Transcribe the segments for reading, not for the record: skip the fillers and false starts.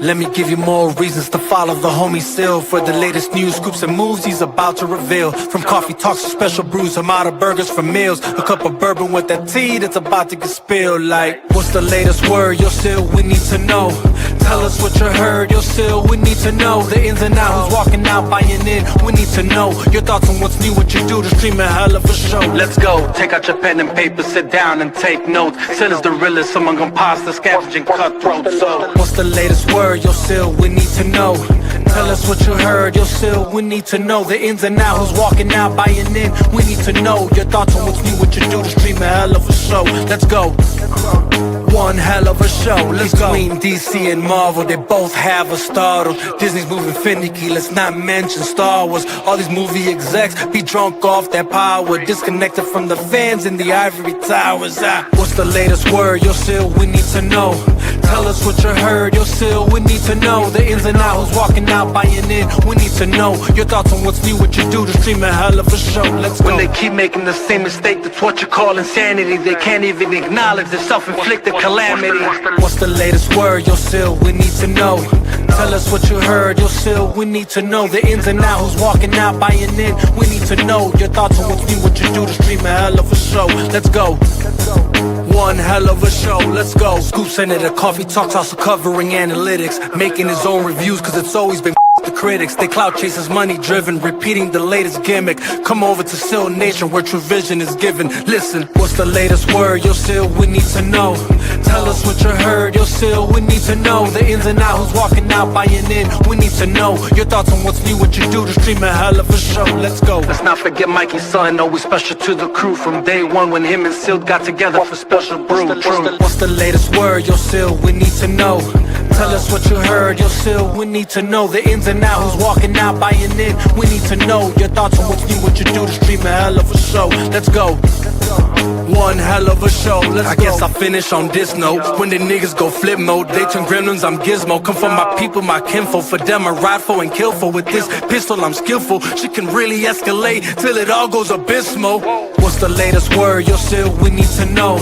Let me give you more reasons to follow the homie Sil for the latest news, scoops and moves he's about to reveal. From coffee talks to special brews, I'm out of burgers for meals. A cup of bourbon with that tea that's about to get spilled. Like, what's the latest word? Yo, Sil, we need to know. Tell us what you heard, yo, Sil, we need to know. The ins and outs, who's walking out, buying in, we need to know. Your thoughts on what's new, what you do to stream a hell of a show. Let's go, take out your pen and paper, sit down and take notes. Sil is the realest among imposters, scavenging cutthroats. So, what's the latest word? Yo, Sil, we need to know. Tell us what you heard, yo, Sil, we need to know. The ins and outs, who's walking out, buying in, we need to know. Your thoughts on what's new, what you do to stream a hell of a show. Let's go. One hell of a show, let's go. Between DC and Marvel, they both have a startle. Disney's moving finicky, let's not mention Star Wars. All these movie execs be drunk off that power, disconnected from the fans in the ivory towers. What's the latest word? Yo, Sil, we need to know. Tell us what you heard, yo, Sil, we need to know. The ins and outs, who's walking out, buying in, we need to know. Your thoughts on what's new, what you do to stream a hell of a show. Let's go. When they keep making the same mistake, that's what you call insanity. They can't even acknowledge their self-inflicted calamity. What's the latest word? Yo, Sil, we need to know. Tell us what you heard, yo, Sil, we need to know. The ins and outs, who's walking out, buying in, we need to know. Your thoughts on what's new, what you do to stream a hell of a show. Let's go. One hell of a show, let's go. Scoop Senator, coffee talks, also covering analytics, making his own reviews, cause it's always been the critics. They clout chasers, money driven, repeating the latest gimmick. Come over to Sil Nation where true vision is given. Listen, what's the latest word? Yo, Sil, we need to know. Tell us what you heard, yo, Sil, we need to know. The ins and outs, who's walking out, buying in, we need to know. Your thoughts on what's new, what you do to stream a hell of a show. Let's go. Let's not forget Mikey's son, always special to the crew. From day one when him and Sil got together for special brew. What's the latest word? Yo, Sil, we need to know. Tell us what you heard, yo, Sil, we need to know. The ins and outs, who's walking out, buying in, we need to know. Your thoughts on what's new, what you do to stream a hell of a show. Let's go. One hell of a show, let's go. I guess I'll finish on this note. When the niggas go flip mode, they turn gremlins, I'm Gizmo. Come from my people, my kinfolk. For them I ride for and kill for. With this pistol I'm skillful. She can really escalate till it all goes abysmal. What's the latest word? Yo, Sil, we need to know.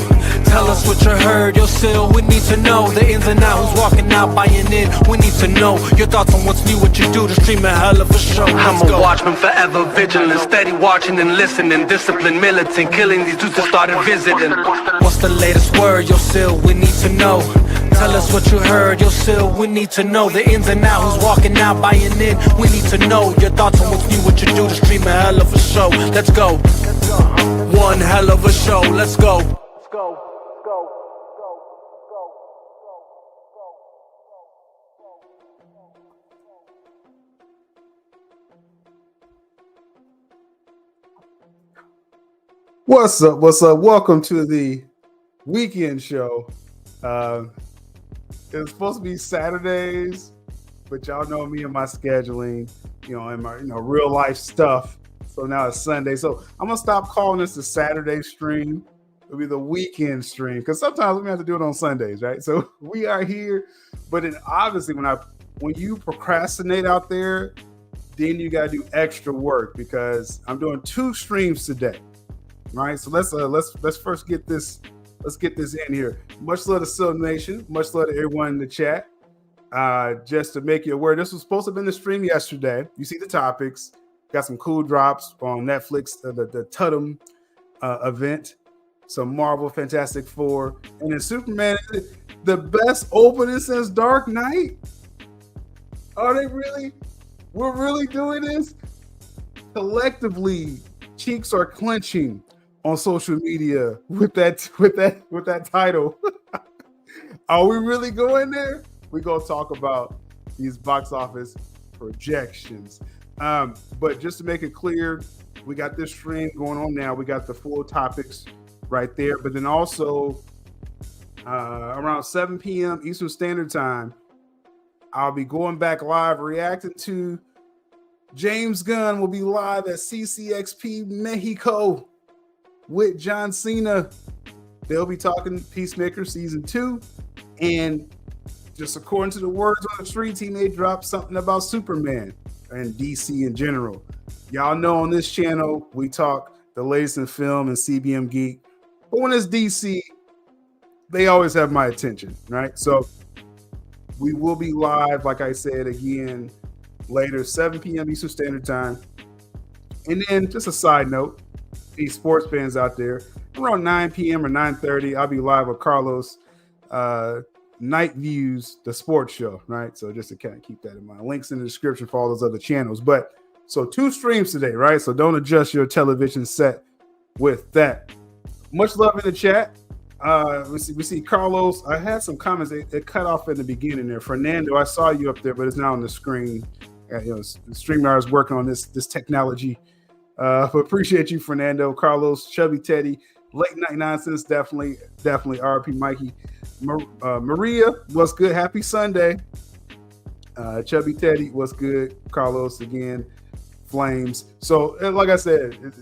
Tell us what you heard, yo, Sil, we need to know. The ins and outs, who's walking out, buying in, we need to know. Your thoughts on what's new, what you do to stream a hell of a show. I'm a watchman, forever vigilant, steady watching and listening, disciplined, militant, killing these dudes that started visiting. What's the latest word? Yo, Sil, we need to know. Tell us what you heard, yo, Sil, we need to know. The ins and outs, who's walking out, buying in, we need to know. Your thoughts on what's new, what you do to stream a hell of a show. Let's go. One hell of a show, let's go. What's up? What's up? Welcome to the weekend show. It was supposed to be Saturdays, but y'all know me and my scheduling, and my real life stuff. So now it's Sunday. So I'm gonna stop calling this the Saturday stream. It'll be the weekend stream because sometimes we have to do it on Sundays, right? So we are here, but then obviously when you procrastinate out there, then you gotta do extra work because I'm doing 2 streams today. All right, so let's first get this. Let's get this in here. Much love to Sil Nation. Much love to everyone in the chat. Just to make you aware, this was supposed to have been the stream yesterday. You see the topics. Got some cool drops on Netflix. The Tudum event. Some Marvel Fantastic Four, and then Superman. The best opening since Dark Knight. Are they really? We're really doing this? Collectively, cheeks are clenching on social media with that title. Are we really going there? We're gonna talk about these box office projections. But just to make it clear, we got this stream going on now. We got the full topics right there. But then also around 7 p.m. Eastern Standard Time, I'll be going back live reacting to James Gunn will be live at CCXP Mexico with John Cena. They'll be talking Peacemaker Season 2. And just according to the words on the streets, he may drop something about Superman and DC in general. Y'all know on this channel, we talk the latest in film and CBM Geek. But when it's DC, they always have my attention, right? So We will be live, like I said, again, later, 7 p.m. Eastern Standard Time. And then just a side note, these sports fans out there, around 9 p.m. or 9:30, I'll be live with Carlos, Night Views, the sports show, right? So just to kind of keep that in mind. Links in the description for all those other channels. But so 2 streams today, right? So don't adjust your television set with that. Much love in the chat. We see Carlos. I had some comments. It cut off in the beginning there. Fernando, I saw you up there, but it's not on the screen. StreamYard is working on this technology. But appreciate you, Fernando, Carlos, Chubby Teddy, Late Night Nonsense, definitely RP Mikey. Maria, what's good? Happy Sunday. Chubby Teddy, what's good? Carlos again, Flames. So, like I said,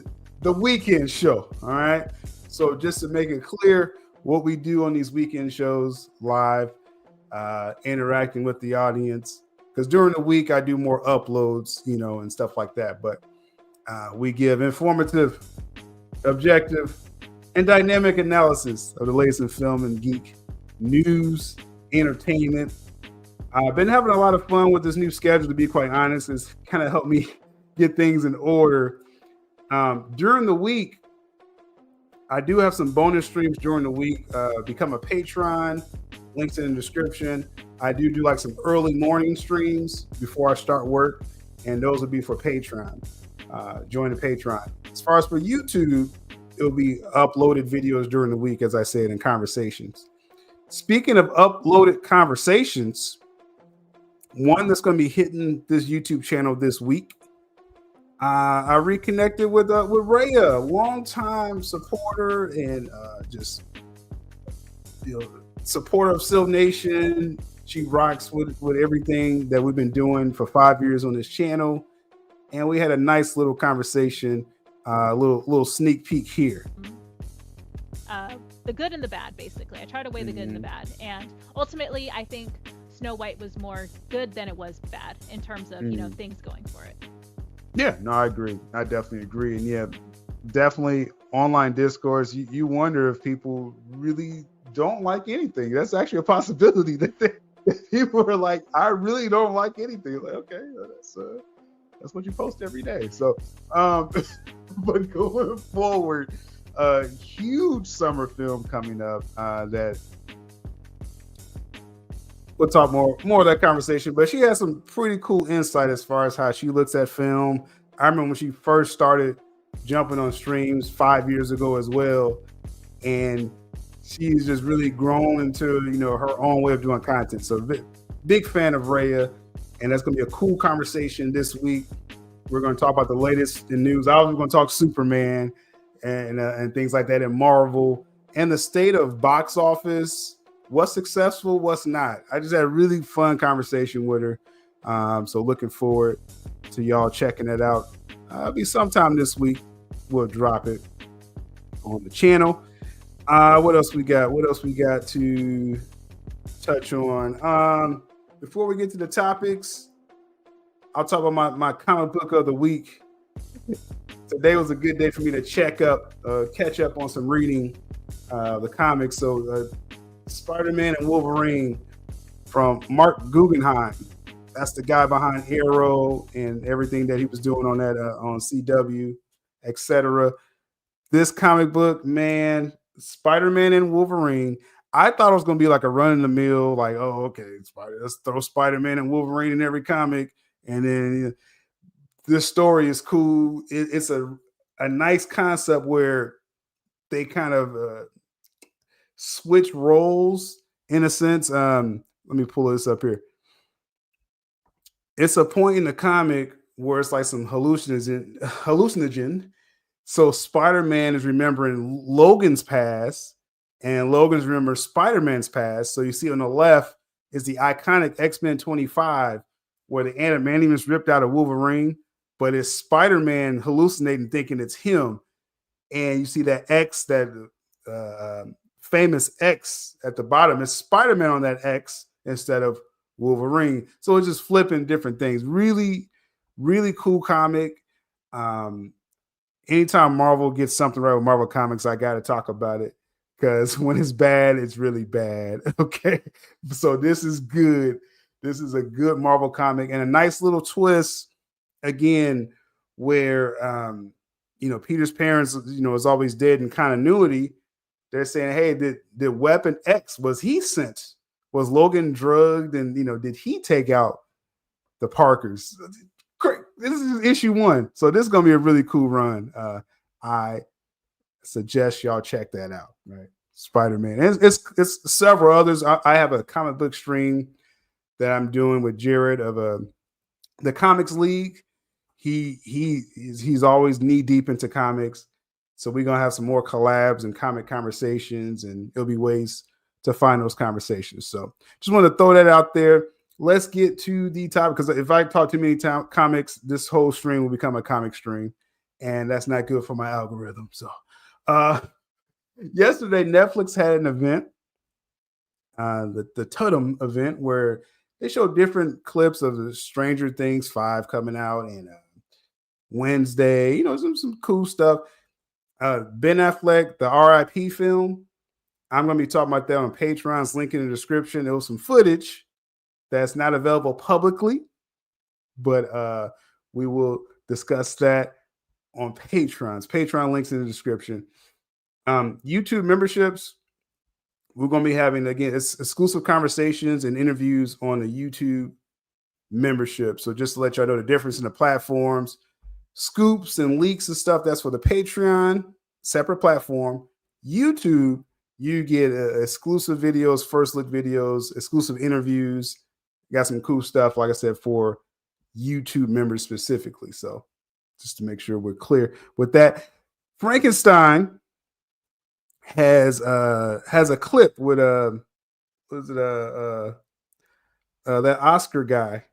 the weekend show. All right. So, just to make it clear, what we do on these weekend shows, live, interacting with the audience. Because during the week, I do more uploads, and stuff like that. But we give informative, objective, and dynamic analysis of the latest in film and geek news, entertainment. I've been having a lot of fun with this new schedule, to be quite honest. It's kind of helped me get things in order. During the week, I do have some bonus streams during the week. Become a patron. Links in the description. I do like some early morning streams before I start work, and those will be for Patreon. Join the Patreon. As far as for YouTube, it'll be uploaded videos during the week, as I said, in conversations. Speaking of uploaded conversations, one that's going to be hitting this YouTube channel this week. I reconnected with Rhea, longtime supporter and just supporter of Syl Nation. She rocks with everything that we've been doing for 5 years on this channel, and we had a nice little conversation, little sneak peek here. The good and the bad, basically. I try to weigh the good and the bad, and ultimately, I think Snow White was more good than it was bad in terms of things going for it. Yeah, no, I agree. I definitely agree. And yeah, definitely online discourse. You wonder if people really don't like anything. That's actually a possibility that people are like, I really don't like anything. Like, okay, that's what you post every day. So, but going forward, a huge summer film coming up that we'll talk more of that conversation, but she has some pretty cool insight as far as how she looks at film. I remember when she first started jumping on streams 5 years ago as well, and she's just really grown into her own way of doing content. So big fan of Rhea, and that's going to be a cool conversation this week. We're going to talk about the latest in news. I was going to talk Superman and things like that in Marvel and the state of box office. What's successful, what's not. I just had a really fun conversation with her. So looking forward to y'all checking it out. It'll be sometime this week. We'll drop it on the channel. What else we got? What else we got to touch on? Before we get to the topics, I'll talk about my comic book of the week. Today was a good day for me to catch up on some reading, the comics. So Spider-Man and Wolverine from Mark Guggenheim. That's the guy behind Arrow and everything that he was doing on that on CW, etc. This comic book, man, Spider-Man and Wolverine. I thought it was going to be like a run-of-the-mill, like, oh, okay, let's throw Spider-Man and Wolverine in every comic, and then this story is cool. It's a nice concept where they kind of switch roles in a sense. Let me pull this up here. It's a point in the comic where it's like some hallucinogen. So Spider-Man is remembering Logan's past, and Logan's remembers Spider-Man's past. So you see on the left is the iconic X-Men 25, where the adamantium is ripped out of Wolverine, but it's Spider-Man hallucinating, thinking it's him. And you see that X, that famous X at the bottom, is Spider-Man on that X instead of Wolverine. So it's just flipping different things. Really, really cool comic. Anytime Marvel gets something right with Marvel Comics, I got to talk about it, because when it's bad, it's really bad. Okay. So this is good. This is a good Marvel comic and a nice little twist again, where Peter's parents, is always dead in continuity. They're saying, hey, did Weapon X, was he sent? Was Logan drugged? And did he take out the Parkers? Great. This is issue 1. So this is gonna be a really cool run. I suggest y'all check that out, right? Spider-Man. It's several others. I have a comic book stream that I'm doing with Jared of the Comics League. He's always knee deep into comics. So we're gonna have some more collabs and comic conversations, and there'll be ways to find those conversations. So just want to throw that out there. Let's get to the topic, because if I talk too many comics, this whole stream will become a comic stream, and that's not good for my algorithm. So yesterday, Netflix had an event, the Totem event, where they showed different clips of the Stranger Things 5 coming out, and Wednesday, some cool stuff. Ben Affleck, the RIP film. I'm going to be talking about that on Patreon's link in the description. There was some footage that's not available publicly, but we will discuss that on Patreon links in the description. YouTube memberships, we're going to be having, again, it's exclusive conversations and interviews on the YouTube membership. So just to let y'all know the difference in the platforms, scoops and leaks and stuff, that's for the Patreon, separate platform. YouTube, you get exclusive videos, first look videos, exclusive interviews. Got some cool stuff, like I said, for YouTube members specifically. So just to make sure we're clear with that. Frankenstein has a clip with that Oscar guy.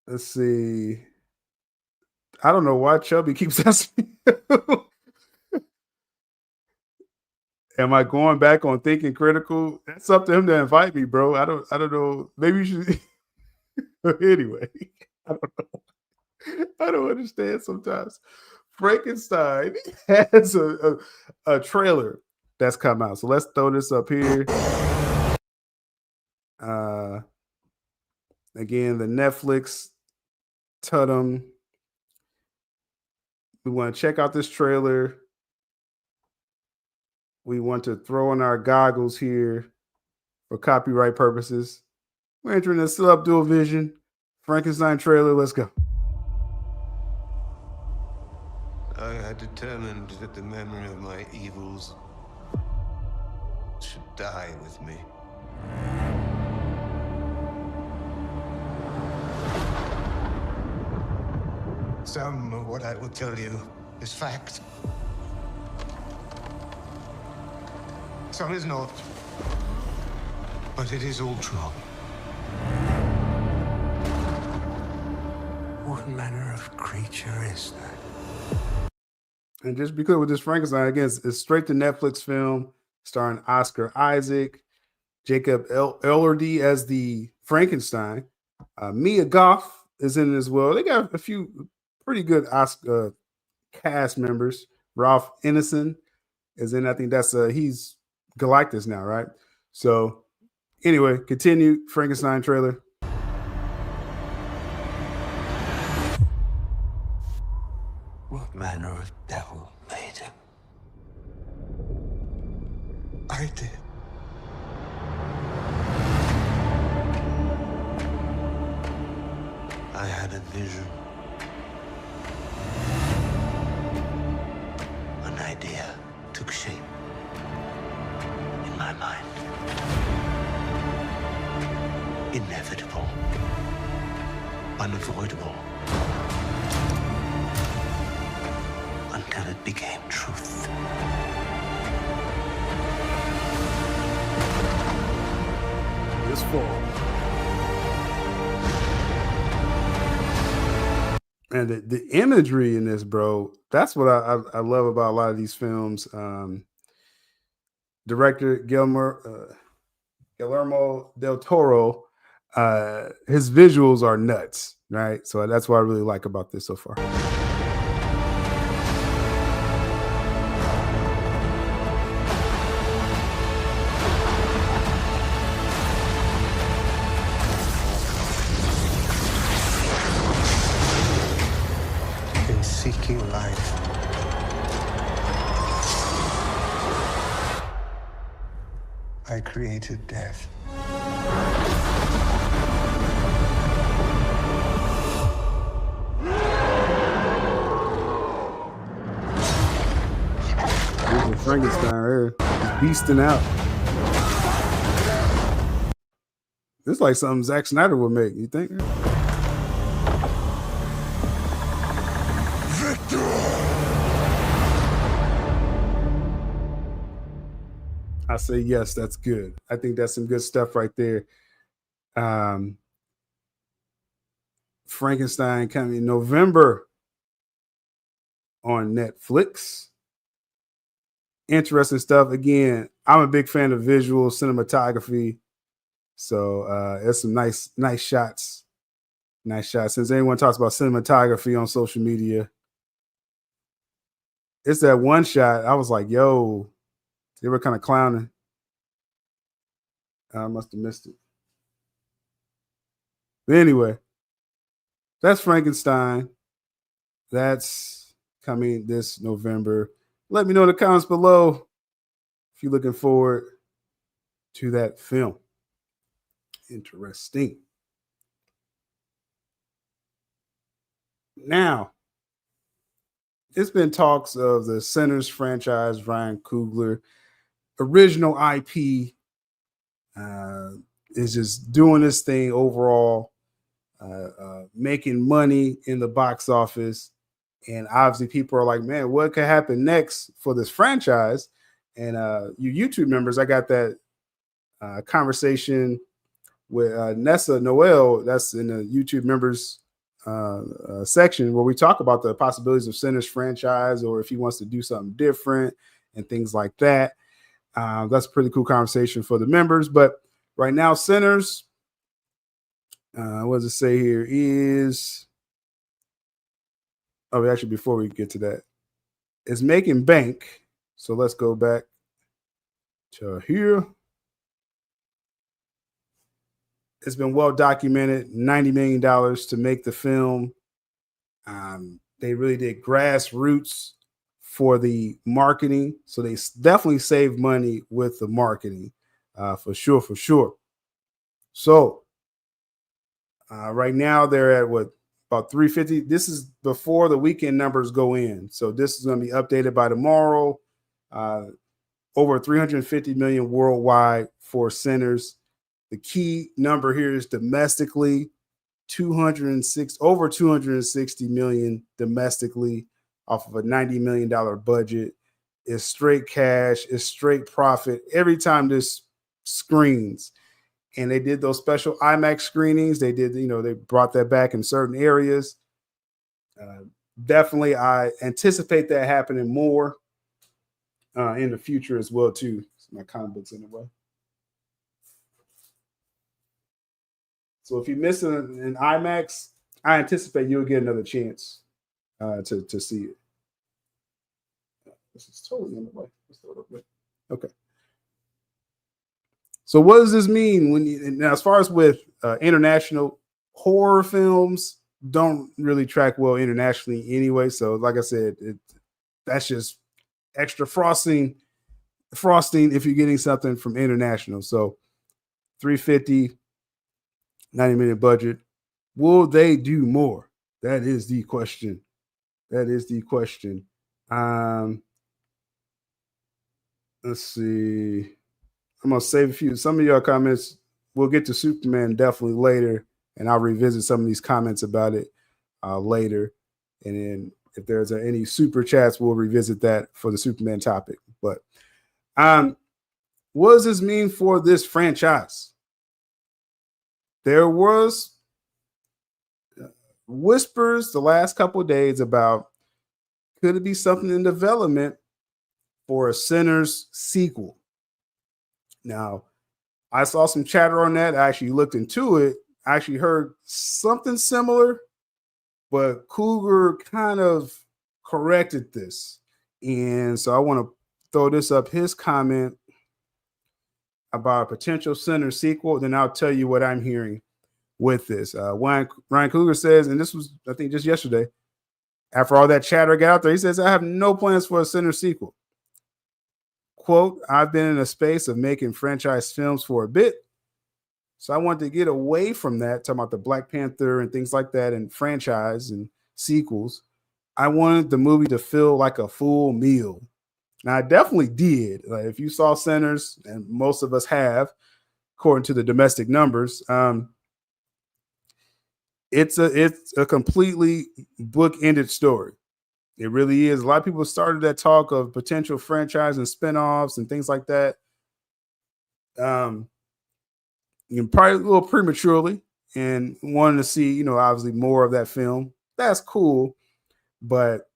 Let's see. I don't know why Chubby keeps asking me. Am I going back on Thinking Critical? That's up to him to invite me, bro. I don't know. Maybe you should. Anyway, I don't know. I don't understand sometimes. Frankenstein has a trailer that's come out. So let's throw this up here. Again, the Netflix Totem. We want to check out this trailer. We want to throw in our goggles here for copyright purposes. We're entering the sylabdul vision. Frankenstein trailer. Let's go. I had determined that the memory of my evils should die with me. Some of what I will tell you is fact. Some is not. But it is all true. What manner of creature is that? And just be clear with this Frankenstein, again, it's straight to Netflix film, starring Oscar Isaac, Jacob Elordi as the Frankenstein. Mia Goth is in it as well. They got a few pretty good Oscar cast members. Ralph Ineson is in. I think that's he's Galactus now, right? So anyway, continue. Frankenstein trailer. What manner of devil made him? I did. I had a vision. An idea took shape in my mind. Inevitable. Unavoidable. Until it became truth. This fall. And the imagery in this, bro, that's what I love about a lot of these films. Director Guillermo del Toro, his visuals are nuts, right? So that's what I really like about this so far. kill life. I created death. Frankenstein right here. He's beasting out. This is like something Zack Snyder would make, you think? I say yes, that's good. I think that's some good stuff right there. Frankenstein coming in November on Netflix. Interesting stuff. Again, I'm a big fan of visual cinematography. So there's some nice shots. Nice shots. Since anyone talks about cinematography on social media, it's that one shot. I was like, yo, they were kind of clowning. I must have missed it. But anyway, that's Frankenstein. That's coming this November. Let me know in the comments below if you're looking forward to that film. Interesting. Now, it's been talks of the Sinners franchise, Ryan Coogler, original IP, is just doing this thing overall, making money in the box office. And obviously people are like, man, what could happen next for this franchise? And you YouTube members, I got that conversation with Nessa Noel, that's in the YouTube members section, where we talk about the possibilities of Sinners franchise, or if he wants to do something different and things like that. That's a pretty cool conversation for the members. But right now, Sinners, what does it say here is, actually, before we get to that, it's making bank. So let's go back to here. It's been well documented, $90 million to make the film. They really did grassroots for the marketing. So they definitely saved money with the marketing, for sure. So right now they're at what, about 350. This is before the weekend numbers go in. So this is going to be updated by tomorrow. Over 350 million worldwide for Sinners. The key number here is domestically, over 260 million domestically off of a $90 million budget. It's straight cash, it's straight profit every time this screens. And they did those special IMAX screenings. They did, they brought that back in certain areas. Definitely, I anticipate that happening more in the future as well, too. My comic books in the way. So if you miss an IMAX, I anticipate you'll get another chance to see it. This is totally in the way. Okay. So what does this mean now, as far as with international horror films, don't really track well internationally anyway. So like I said, that's just extra frosting if you're getting something from international. So 350, 90 million budget. Will they do more? That is the question. Let's see. I'm going to save a few. Some of your comments, we'll get to Superman definitely later, and I'll revisit some of these comments about it later. And then if there's any super chats, we'll revisit that for the Superman topic. But what does this mean for this franchise? There was whispers the last couple of days about, could it be something in development for a Sinners sequel? Now, I saw some chatter on that. I actually looked into it. I actually heard something similar, but Cougar kind of corrected this. And so I want to throw this up, his comment about a potential Sinners sequel. Then I'll tell you what I'm hearing with this. Ryan Cougar says, and this was, I think, just yesterday, After all that chatter got out there, he says, I have no plans for a Sinners sequel. Quote, I've been in a space of making franchise films for a bit. So I wanted to get away from that, talking about the Black Panther and things like that and franchise and sequels. I wanted the movie to feel like a full meal. Now, I definitely did. Like, if you saw Sinners, and most of us have, according to the domestic numbers, it's a completely book-ended story. It really is. A lot of people started that talk of potential franchise and spinoffs and things like that. Probably a little prematurely, and wanting to see, obviously more of that film. That's cool, but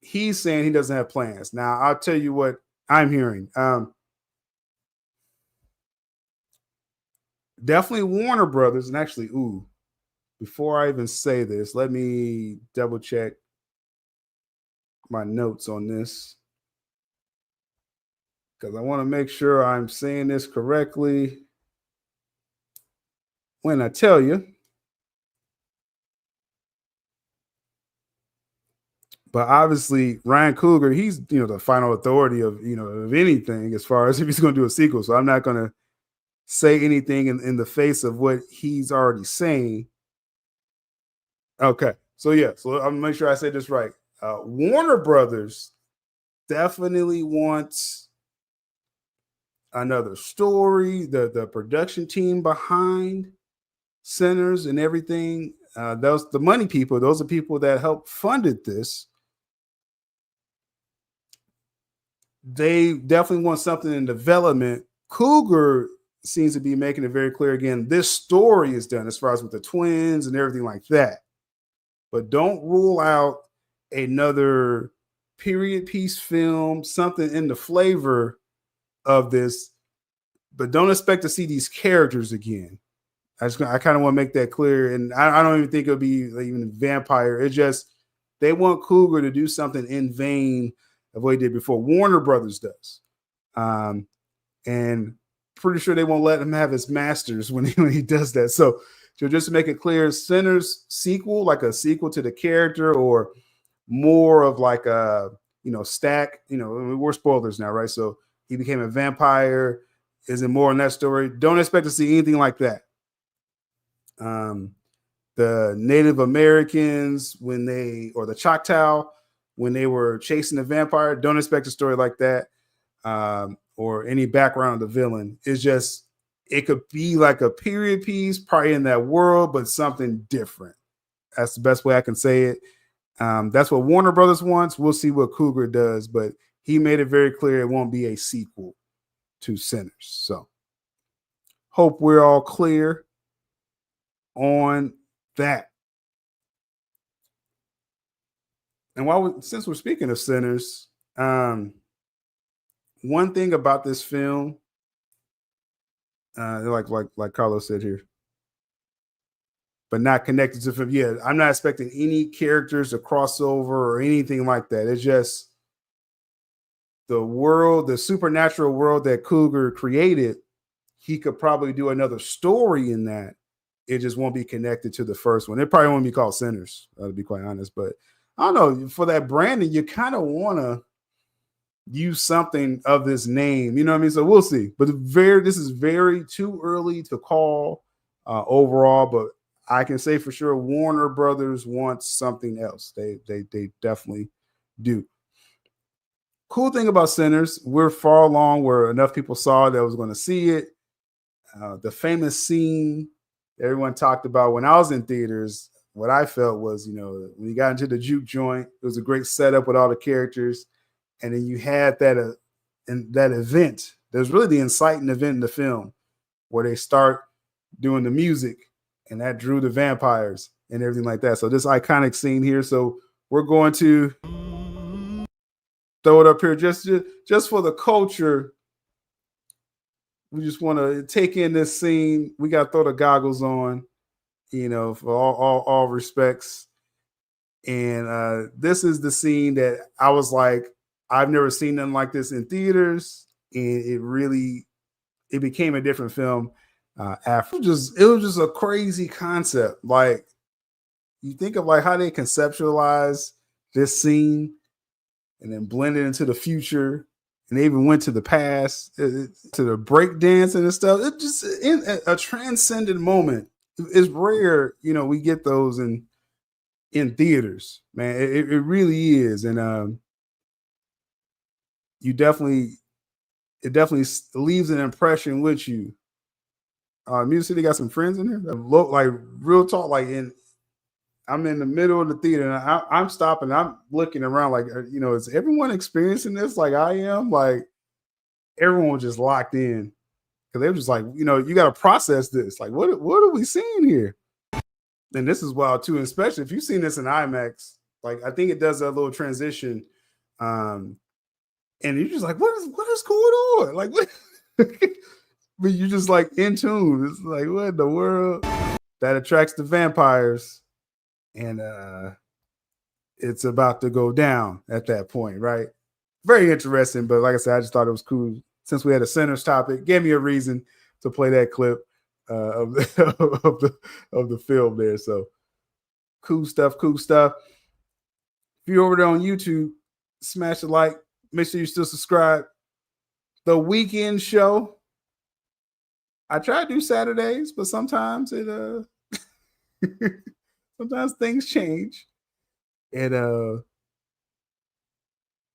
he's saying he doesn't have plans. Now, I'll tell you what I'm hearing. Definitely Warner Brothers, and actually, before I even say this, let me double check my notes on this, because I want to make sure I'm saying this correctly when I tell you. But obviously, Ryan Coogler, he's the final authority of of anything as far as if he's going to do a sequel. So I'm not going to say anything in the face of what he's already saying. Okay, so yeah, so I'm gonna make sure I say this right. Warner Brothers definitely wants another story. The production team behind Sinners and everything, those the money people. Those are people that helped funded this. They definitely want something in development. Cougar seems to be making it very clear again. This story is done as far as with the twins and everything like that. But don't rule out another period piece film, something in the flavor of this. But don't expect to see these characters again. I kind of want to make that clear. And I don't even think it'll be even a vampire. It's just they want Cougar to do something in vein of what he did before. Warner Brothers does. And pretty sure they won't let him have his masters when he does that. So just to make it clear, Sinners sequel, like a sequel to the character, or more of like a, Stack, we're spoilers now, right? So he became a vampire. Is it more in that story? Don't expect to see anything like that. The Native Americans, or the Choctaw, when they were chasing the vampire, don't expect a story like that, or any background of the villain. It's just, it could be like a period piece, probably in that world, but something different. That's the best way I can say it. That's what Warner Brothers wants. We'll see what Cougar does, but he made it very clear it won't be a sequel to Sinners. So hope we're all clear on that. And since we're speaking of Sinners, one thing about this film, like Carlos said here, but not connected to film. Yeah, I'm not expecting any characters to cross over or anything like that. It's just the world, the supernatural world that Cougar created. He could probably do another story in that. It just won't be connected to the first one. It probably won't be called Sinners, to be quite honest. But I don't know, for that branding, you kind of want to use something of this name. You know what I mean? So we'll see. But this is very too early to call overall. But I can say for sure Warner Brothers wants something else. They definitely do. Cool thing about Sinners, we're far along where enough people saw that was going to see it. The famous scene everyone talked about when I was in theaters, what I felt was, when you got into the juke joint, it was a great setup with all the characters. And then you had that event. There's really the inciting event in the film where they start doing the music, and that drew the vampires and everything like that. So this iconic scene here. So we're going to throw it up here just for the culture. We just want to take in this scene. We got to throw the goggles on, for all respects. And this is the scene that I was like, I've never seen nothing like this in theaters, and it became a different film after. It was just a crazy concept. Like, you think of like how they conceptualize this scene and then blended into the future. And they even went to the past, to the break dancing and stuff. It just in a transcendent moment. It's rare, we get those in theaters, man. It really is. And it definitely leaves an impression with you. Music City got some friends in here that look like real talk. I'm in the middle of the theater and I'm stopping. I'm looking around is everyone experiencing this like I am? Like everyone was just locked in because they were just like, you got to process this. Like, what are we seeing here? And this is wild too, especially if you've seen this in IMAX. Like, I think it does a little transition. And you're just like, what is going on? Like, what? But you're just like in tune. It's like, what in the world? That attracts the vampires. And it's about to go down at that point, right? Very interesting. But like I said, I just thought it was cool. Since we had a Sinners topic, gave me a reason to play that clip of the film there. So cool stuff. If you're over there on YouTube, smash the like. Make sure you still subscribe. The Weekend Show. I try to do Saturdays, but sometimes sometimes things change. And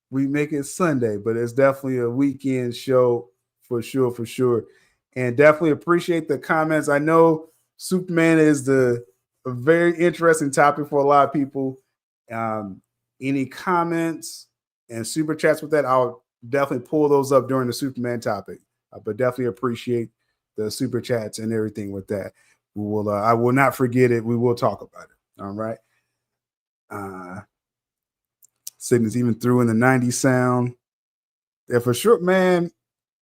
we make it Sunday, but it's definitely a weekend show for sure. And definitely appreciate the comments. I know Superman is a very interesting topic for a lot of people. Any comments and super chats with that, I'll definitely pull those up during the Superman topic. But definitely appreciate the super chats and everything with that. I will not forget it. We will talk about it. All right. Cygnus even threw in the 90s sound. Yeah, for sure, man.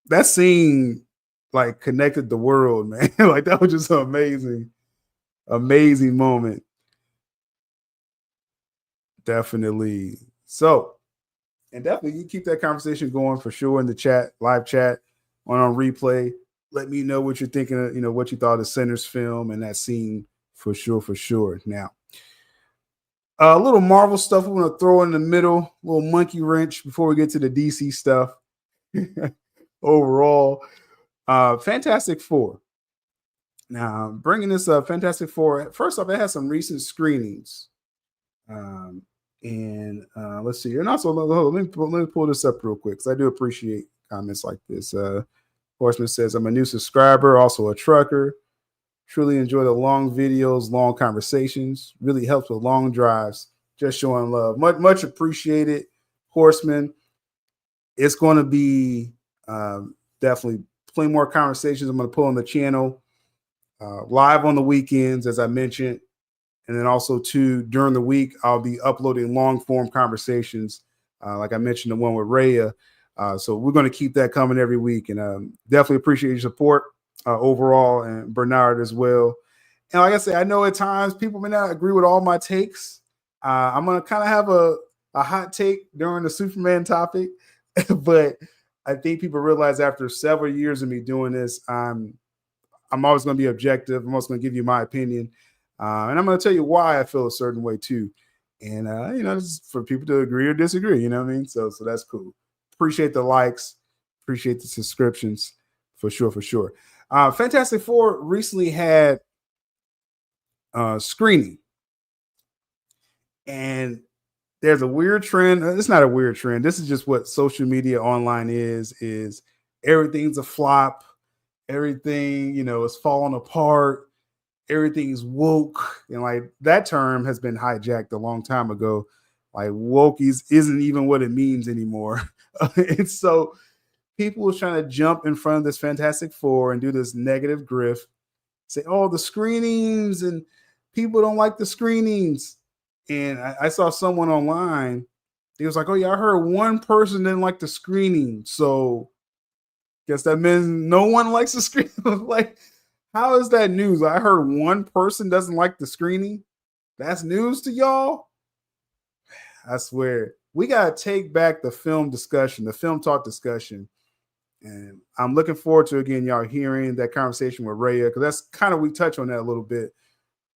That scene like connected the world, man. Like that was just an amazing moment. Definitely. So, and definitely you keep that conversation going for sure in the chat, live chat, on replay. Let me know what you're thinking of, what you thought of Sinners film and that scene for sure. Now, a little Marvel stuff we want to throw in the middle, a little monkey wrench before we get to the DC stuff. Overall, Fantastic Four. Now, bringing this up, Fantastic Four, first off, it has some recent screenings. Let's see. And also, let me pull this up real quick because I do appreciate comments like this. Horseman says, I'm a new subscriber, also a trucker. Truly enjoy the long videos, long conversations. Really helps with long drives. Just showing love. Much appreciated, Horseman. It's going to be definitely plenty more conversations I'm going to put on the channel live on the weekends, as I mentioned. And then also, too, during the week, I'll be uploading long-form conversations. Like I mentioned, the one with Raya. So we're going to keep that coming every week. And definitely appreciate your support overall, and Bernard as well. And like I said, I know at times people may not agree with all my takes. I'm going to kind of have a hot take during the Superman topic. But I think people realize after several years of me doing this, I'm always going to be objective. I'm always going to give you my opinion. And I'm going to tell you why I feel a certain way too. And, this is for people to agree or disagree, you know what I mean? So that's cool. Appreciate the likes. Appreciate the subscriptions for sure. Fantastic Four recently had screening. And there's a weird trend. It's not a weird trend. This is just what social media online is everything's a flop. Everything, is falling apart. Everything's woke. And like that term has been hijacked a long time ago. Like woke isn't even what it means anymore. And so people was trying to jump in front of this Fantastic Four and do this negative grift. Say, oh, the screenings and people don't like the screenings. And I saw someone online. He was like, oh, yeah, I heard one person didn't like the screening. So guess that means no one likes the screening. Like, how is that news? I heard one person doesn't like the screening. That's news to y'all? I swear. We got to take back the film discussion, the film talk discussion. And I'm looking forward to, again, y'all hearing that conversation with Raya, because that's kind of, we touch on that a little bit,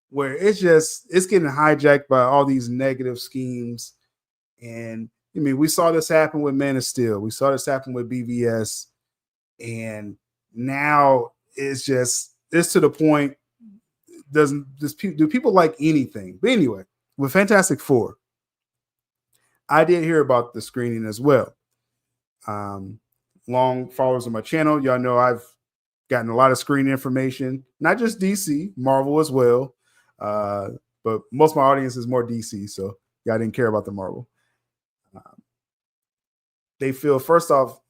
where it's getting hijacked by all these negative schemes And I mean, we saw this happen with Man of Steel. We saw this happen with BVS. And now it's to the point. Do people like anything? But anyway, with Fantastic Four, I did hear about the screening as well. Long followers of my channel, y'all know I've gotten a lot of screening information, not just DC, Marvel as well. But most of my audience is more DC, so y'all didn't care about the Marvel. They feel, first off,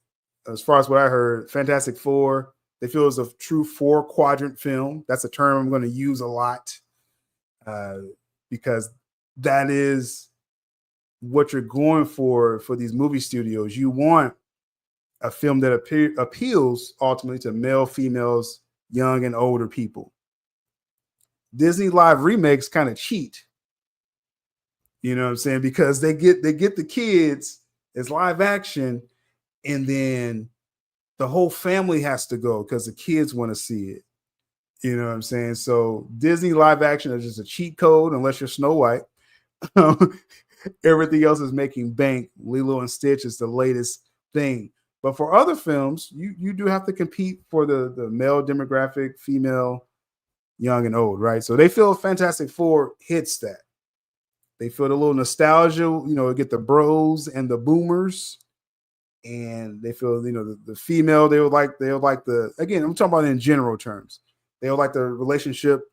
as far as what I heard, Fantastic Four, they feel it's a true 4-quadrant film. That's a term I'm going to use a lot because that is what you're going for these movie studios. You want a film that appeals ultimately to male, females, young and older people. Disney live remakes kind of cheat. You know what I'm saying? Because they get the kids as live action, and then the whole family has to go because the kids want to see it. You know what I'm saying? So Disney live action is just a cheat code unless you're Snow White. Everything else is making bank. Lilo and Stitch is the latest thing. But for other films, you do have to compete for the male demographic, female, young and old, right? So they feel Fantastic Four hits that. They feel the little nostalgia, get the bros and the boomers, and they feel, the female, they would like the, again, I'm talking about in general terms. They would like the relationship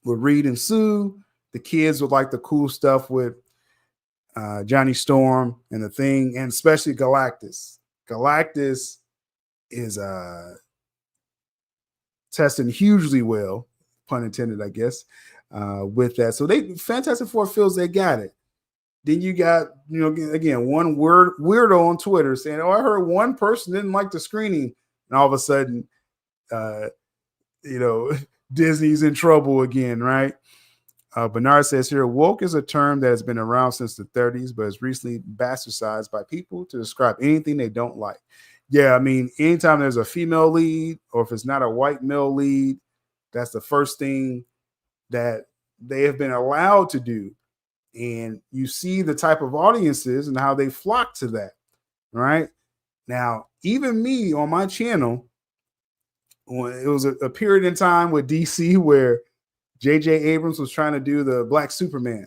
with Reed and Sue. The kids would like the cool stuff with Johnny Storm and the Thing, and especially Galactus. Galactus is testing hugely well, pun intended, I guess, with that. So Fantastic Four feels they got it. Then you got, again, one weirdo on Twitter saying, "Oh, I heard one person didn't like the screening," and all of a sudden, Disney's in trouble again, right? Bernard says here, woke is a term that has been around since the 30s, but is recently bastardized by people to describe anything they don't like. Yeah, I mean, anytime there's a female lead, or if it's not a white male lead, that's the first thing that they have been allowed to do. And you see the type of audiences and how they flock to that, right? Now, even me on my channel, it was a period in time with DC where J.J. Abrams was trying to do the Black Superman.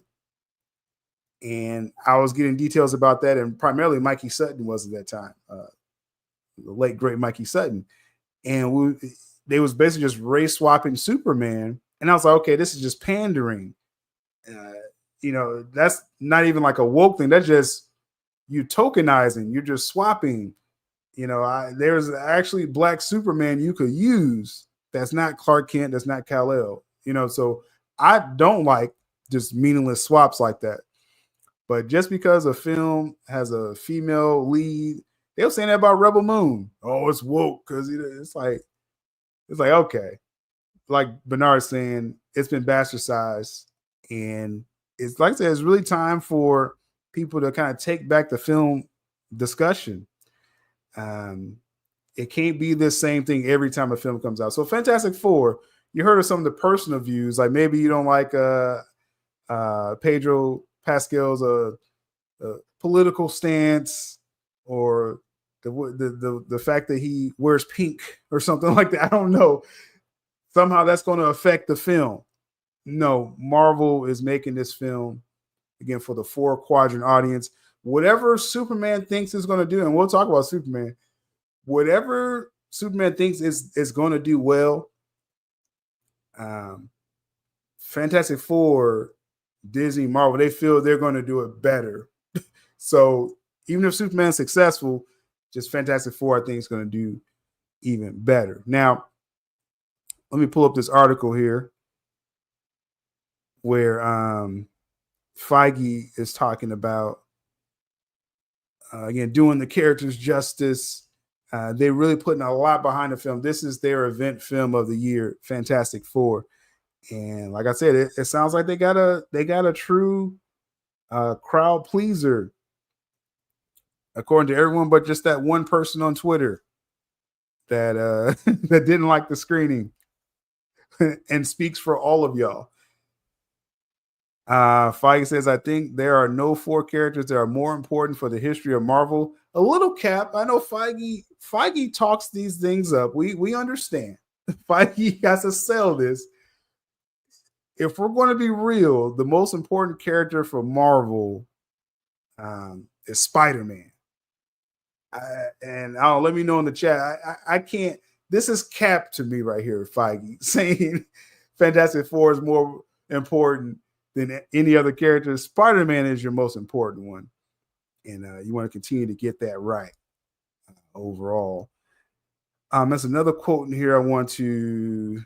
And I was getting details about that. And primarily Mikey Sutton was at that time, the late, great Mikey Sutton. And they was basically just race swapping Superman. And I was like, okay, this is just pandering. That's not even like a woke thing. That's just you tokenizing. You're just swapping. There's actually Black Superman you could use. That's not Clark Kent. That's not Kal-El. So I don't like just meaningless swaps like that. But just because a film has a female lead, they were saying that about Rebel Moon. Oh, it's woke because it's like okay, like Bernard saying, it's been bastardized, and it's like I said, it's really time for people to kind of take back the film discussion. It can't be the same thing every time a film comes out. So Fantastic Four, you heard of some of the personal views, like maybe you don't like Pedro Pascal's political stance, or the fact that he wears pink or something like that. I don't know. Somehow that's going to affect the film. No, Marvel is making this film again for the 4-quadrant audience. Whatever Superman thinks is going to do, and we'll talk about Superman. Whatever Superman thinks is going to do well. Fantastic Four, Disney, Marvel, they feel they're going to do it better. So even if Superman's successful, just Fantastic Four, I think, is going to do even better. Now, let me pull up this article here where Feige is talking about, again, doing the characters justice. They're really putting a lot behind the film. This is their event film of the year, Fantastic Four. And like I said, it sounds like they got a true crowd pleaser, according to everyone but just that one person on Twitter that that didn't like the screening and speaks for all of y'all. Feige says, I think there are no 4 characters that are more important for the history of Marvel. A little cap. I know Feige talks these things up. We understand. Feige has to sell this. If we're going to be real, the most important character for Marvel is Spider-Man. And let me know in the chat. I can't. This is cap to me right here, Feige, saying Fantastic Four is more important than any other character. Spider-Man is your most important one. And you want to continue to get that right overall. There's another quote in here I want to...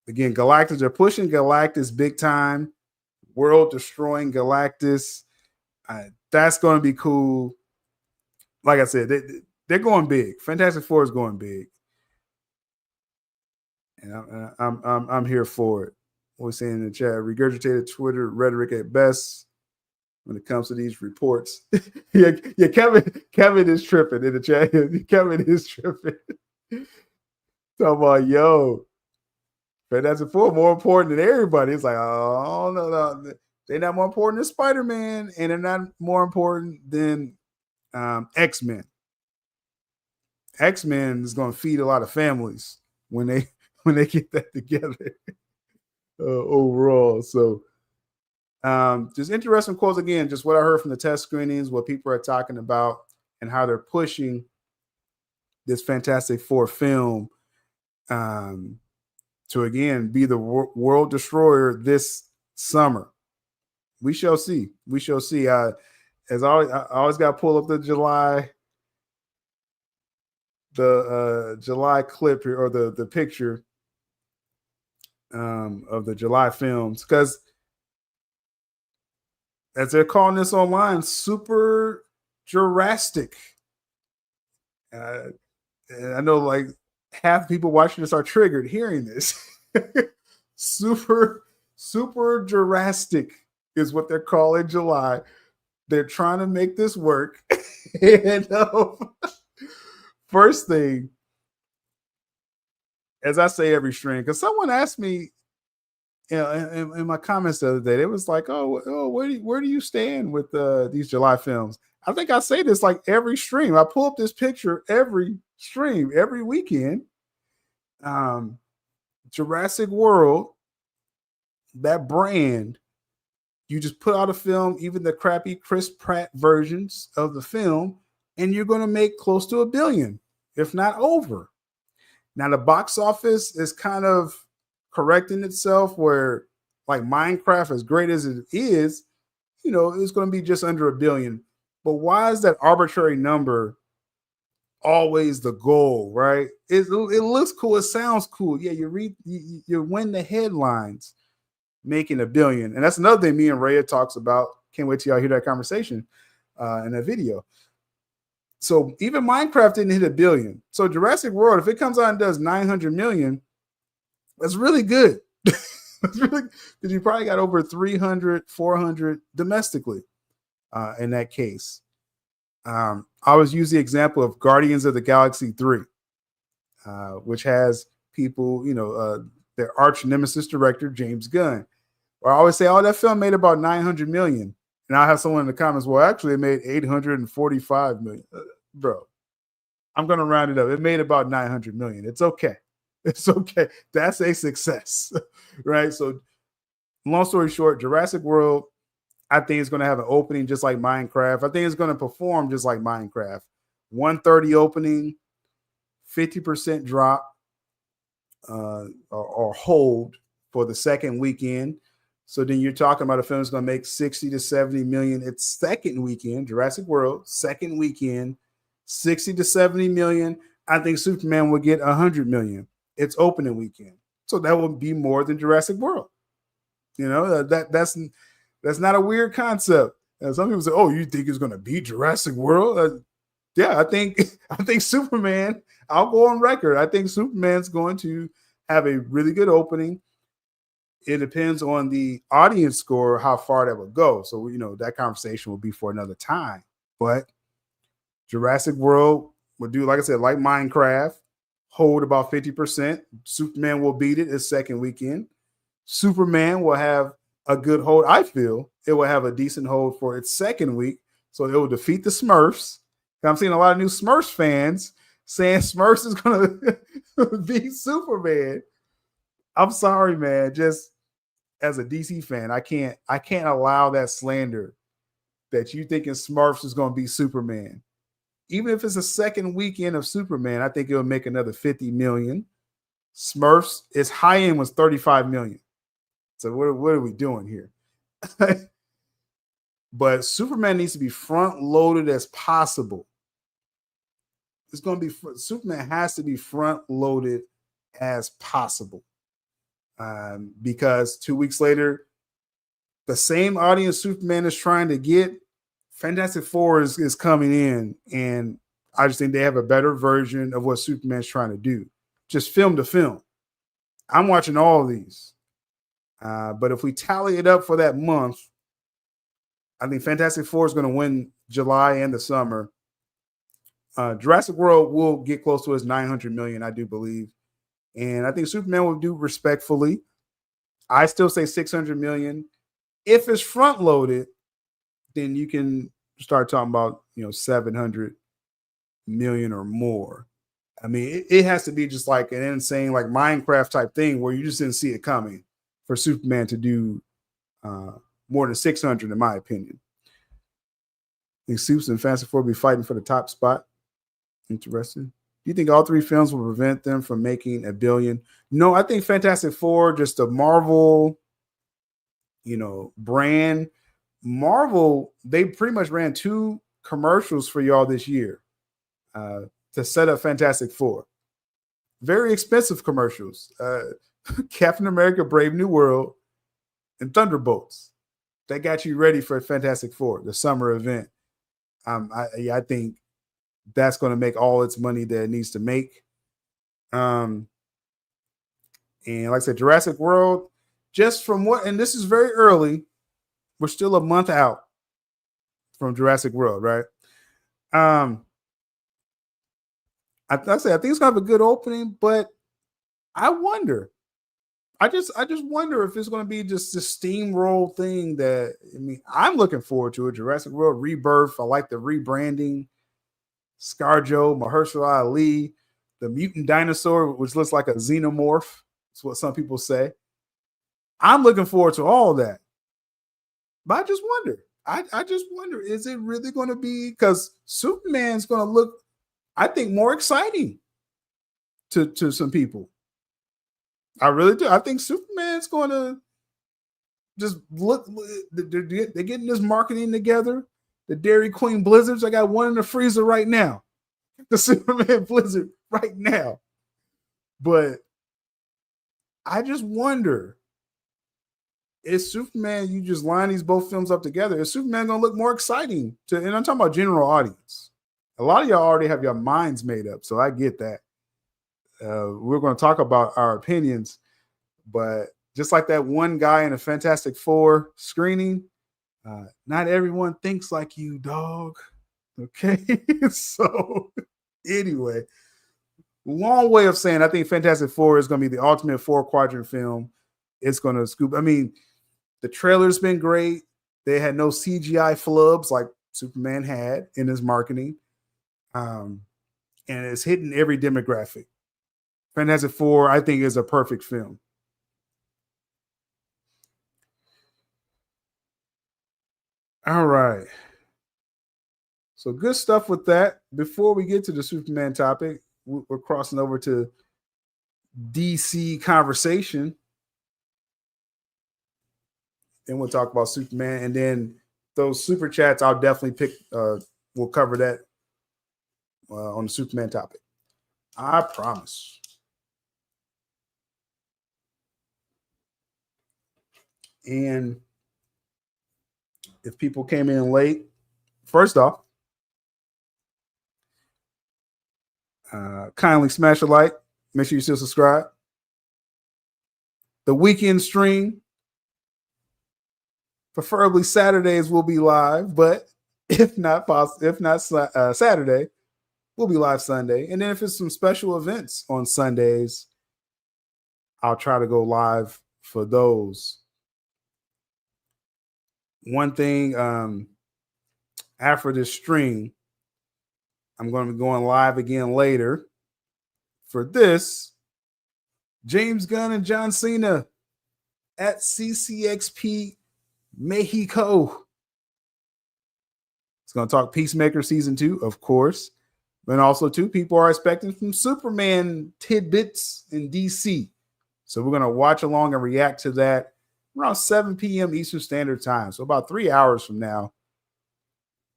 Again, Galactus, they're pushing Galactus big time. World destroying Galactus. That's going to be cool. Like I said, they're going big. Fantastic Four is going big. And I'm here for it. What we're saying in the chat, regurgitated Twitter rhetoric at best when it comes to these reports. yeah, Kevin is tripping in the chat. Kevin is tripping. Talking about, yo, Fantastic Four more important than everybody. It's like, oh, no. They're not more important than Spider-Man, and they're not more important than X-Men. X-Men is going to feed a lot of families when they get that together overall. So just interesting quotes again, just what I heard from the test screenings, what people are talking about, and how they're pushing this Fantastic Four film to again be the world destroyer this summer. We shall see. We shall see. As always, I always got to pull up the July clip here, or the picture of the July films, because as they're calling this online, Super Jurassic. I know like half the people watching this are triggered hearing this. Super Jurassic is what they're calling July. They're trying to make this work. And first thing, as I say every stream, because someone asked me, you know, in my comments the other day, it was like, oh, where do you stand with these July films? I think I say this like every stream. I pull up this picture every stream, every weekend. Jurassic World, that brand, you just put out a film, even the crappy Chris Pratt versions of the film, and you're going to make close to $1 billion, if not over. Now, the box office is kind of correcting itself where, like Minecraft, as great as it is, you know, it's going to be just under $1 billion. But why is that arbitrary number always the goal, right? It looks cool. It sounds cool. Yeah, you win the headlines making $1 billion. And that's another thing me and Rhea talks about. Can't wait till y'all hear that conversation in that video. So even Minecraft didn't hit $1 billion. So Jurassic World, if it comes out and does 900 million, that's really good. That's really, because you probably got over 300, 400 domestically in that case. I always use the example of Guardians of the Galaxy 3, which has people, you know, their arch nemesis director, James Gunn. Or I always say, oh, that film made about 900 million. And I'll have someone in the comments, well, actually, it made 845 million. Bro, I'm going to round it up. It made about 900 million. It's okay. It's okay. That's a success, right? So long story short, Jurassic World, I think it's going to have an opening just like Minecraft. I think it's going to perform just like Minecraft. 130 opening, 50% drop or hold for the second weekend. So then you're talking about a film that's going to make 60 to 70 million its second weekend. Jurassic World, second weekend, 60 to 70 million. I think Superman will get 100 million its opening weekend. So that will be more than Jurassic World. You know, that's not a weird concept. And some people say, "Oh, you think it's going to be Jurassic World?" Yeah, I think Superman. I'll go on record. I think Superman's going to have a really good opening. It depends on the audience score, how far that will go. So, you know, that conversation will be for another time. But Jurassic World will do, like I said, like Minecraft, hold about 50%. Superman will beat it its second weekend. Superman will have a good hold. I feel it will have a decent hold for its second week, so it will defeat the Smurfs. I'm seeing a lot of new Smurfs fans saying Smurfs is going to beat Superman. I'm sorry, man. Just as a DC fan, I can't allow that slander that you thinking Smurfs is going to beat Superman. Even if it's a second weekend of Superman, I think it'll make another 50 million. Smurfs, its high end was 35 million. So what are we doing here? But Superman needs to be front loaded as possible. It's going to be Superman has to be front loaded as possible, because 2 weeks later, the same audience Superman is trying to get, Fantastic Four is coming in, and I just think they have a better version of what Superman's trying to do, just film to film. I'm watching all of these, but if we tally it up for that month, I think Fantastic Four is going to win July and the summer. Jurassic World will get close to its 900 million, I do believe. And I think Superman will do respectfully. I still say 600 million. If it's front loaded, then you can start talking about, 700 million or more. I mean, it has to be just like an insane, like Minecraft type thing where you just didn't see it coming for Superman to do more than 600, in my opinion. I think Supes and Fantastic Four will be fighting for the top spot. Interesting. Do you think all three films will prevent them from making $1 billion? No, I think Fantastic Four, just a Marvel, brand. Marvel, they pretty much ran 2 commercials for y'all this year to set up Fantastic Four. Very expensive commercials. Captain America, Brave New World, and Thunderbolts. That got you ready for Fantastic Four, the summer event. I think that's going to make all its money that it needs to make. And like I said, Jurassic World, just from what, and this is very early, we're still a month out from Jurassic World, right? I think it's going to have a good opening, but I wonder. I just wonder if it's going to be just this steamroll thing I'm looking forward to it. Jurassic World Rebirth. I like the rebranding. ScarJo, Mahershala Ali, the mutant dinosaur, which looks like a xenomorph. That's what some people say. I'm looking forward to all that. But I just wonder. I just wonder, is it really going to be, because Superman's going to look, I think, more exciting to some people. I really do. I think Superman's going to just look, they're getting this marketing together. The Dairy Queen blizzards, I got one in the freezer right now. The Superman blizzard right now. But I just wonder, is Superman, you just line these both films up together, is Superman going to look more exciting? And I'm talking about general audience. A lot of y'all already have your minds made up, so I get that. We're going to talk about our opinions, but just like that one guy in a Fantastic Four screening, not everyone thinks like you, dog. Okay. So anyway, long way of saying, I think Fantastic Four is going to be the ultimate 4-quadrant film. It's going to scoop. I mean, the trailer's been great. They had no CGI flubs like Superman had in his marketing. And it's hitting every demographic. Fantastic Four, I think, is a perfect film. All right. So good stuff with that. Before we get to the Superman topic, we're crossing over to DC conversation. Then we'll talk about Superman. And then those super chats, I'll definitely pick. We'll cover that on the Superman topic. I promise. And if people came in late, first off, kindly smash a like. Make sure you still subscribe. The weekend stream, preferably Saturdays, will be live, but if not Saturday, we'll be live Sunday. And then if it's some special events on Sundays, I'll try to go live for those. one thing, after this stream, I'm going to be going live again later for this. James Gunn and John Cena at CCXP Mexico. It's going to talk Peacemaker season 2, of course. But also, too, people are expecting some Superman tidbits in DC. So we're going to watch along and react to that around 7 p.m. Eastern Standard Time. So about 3 hours from now.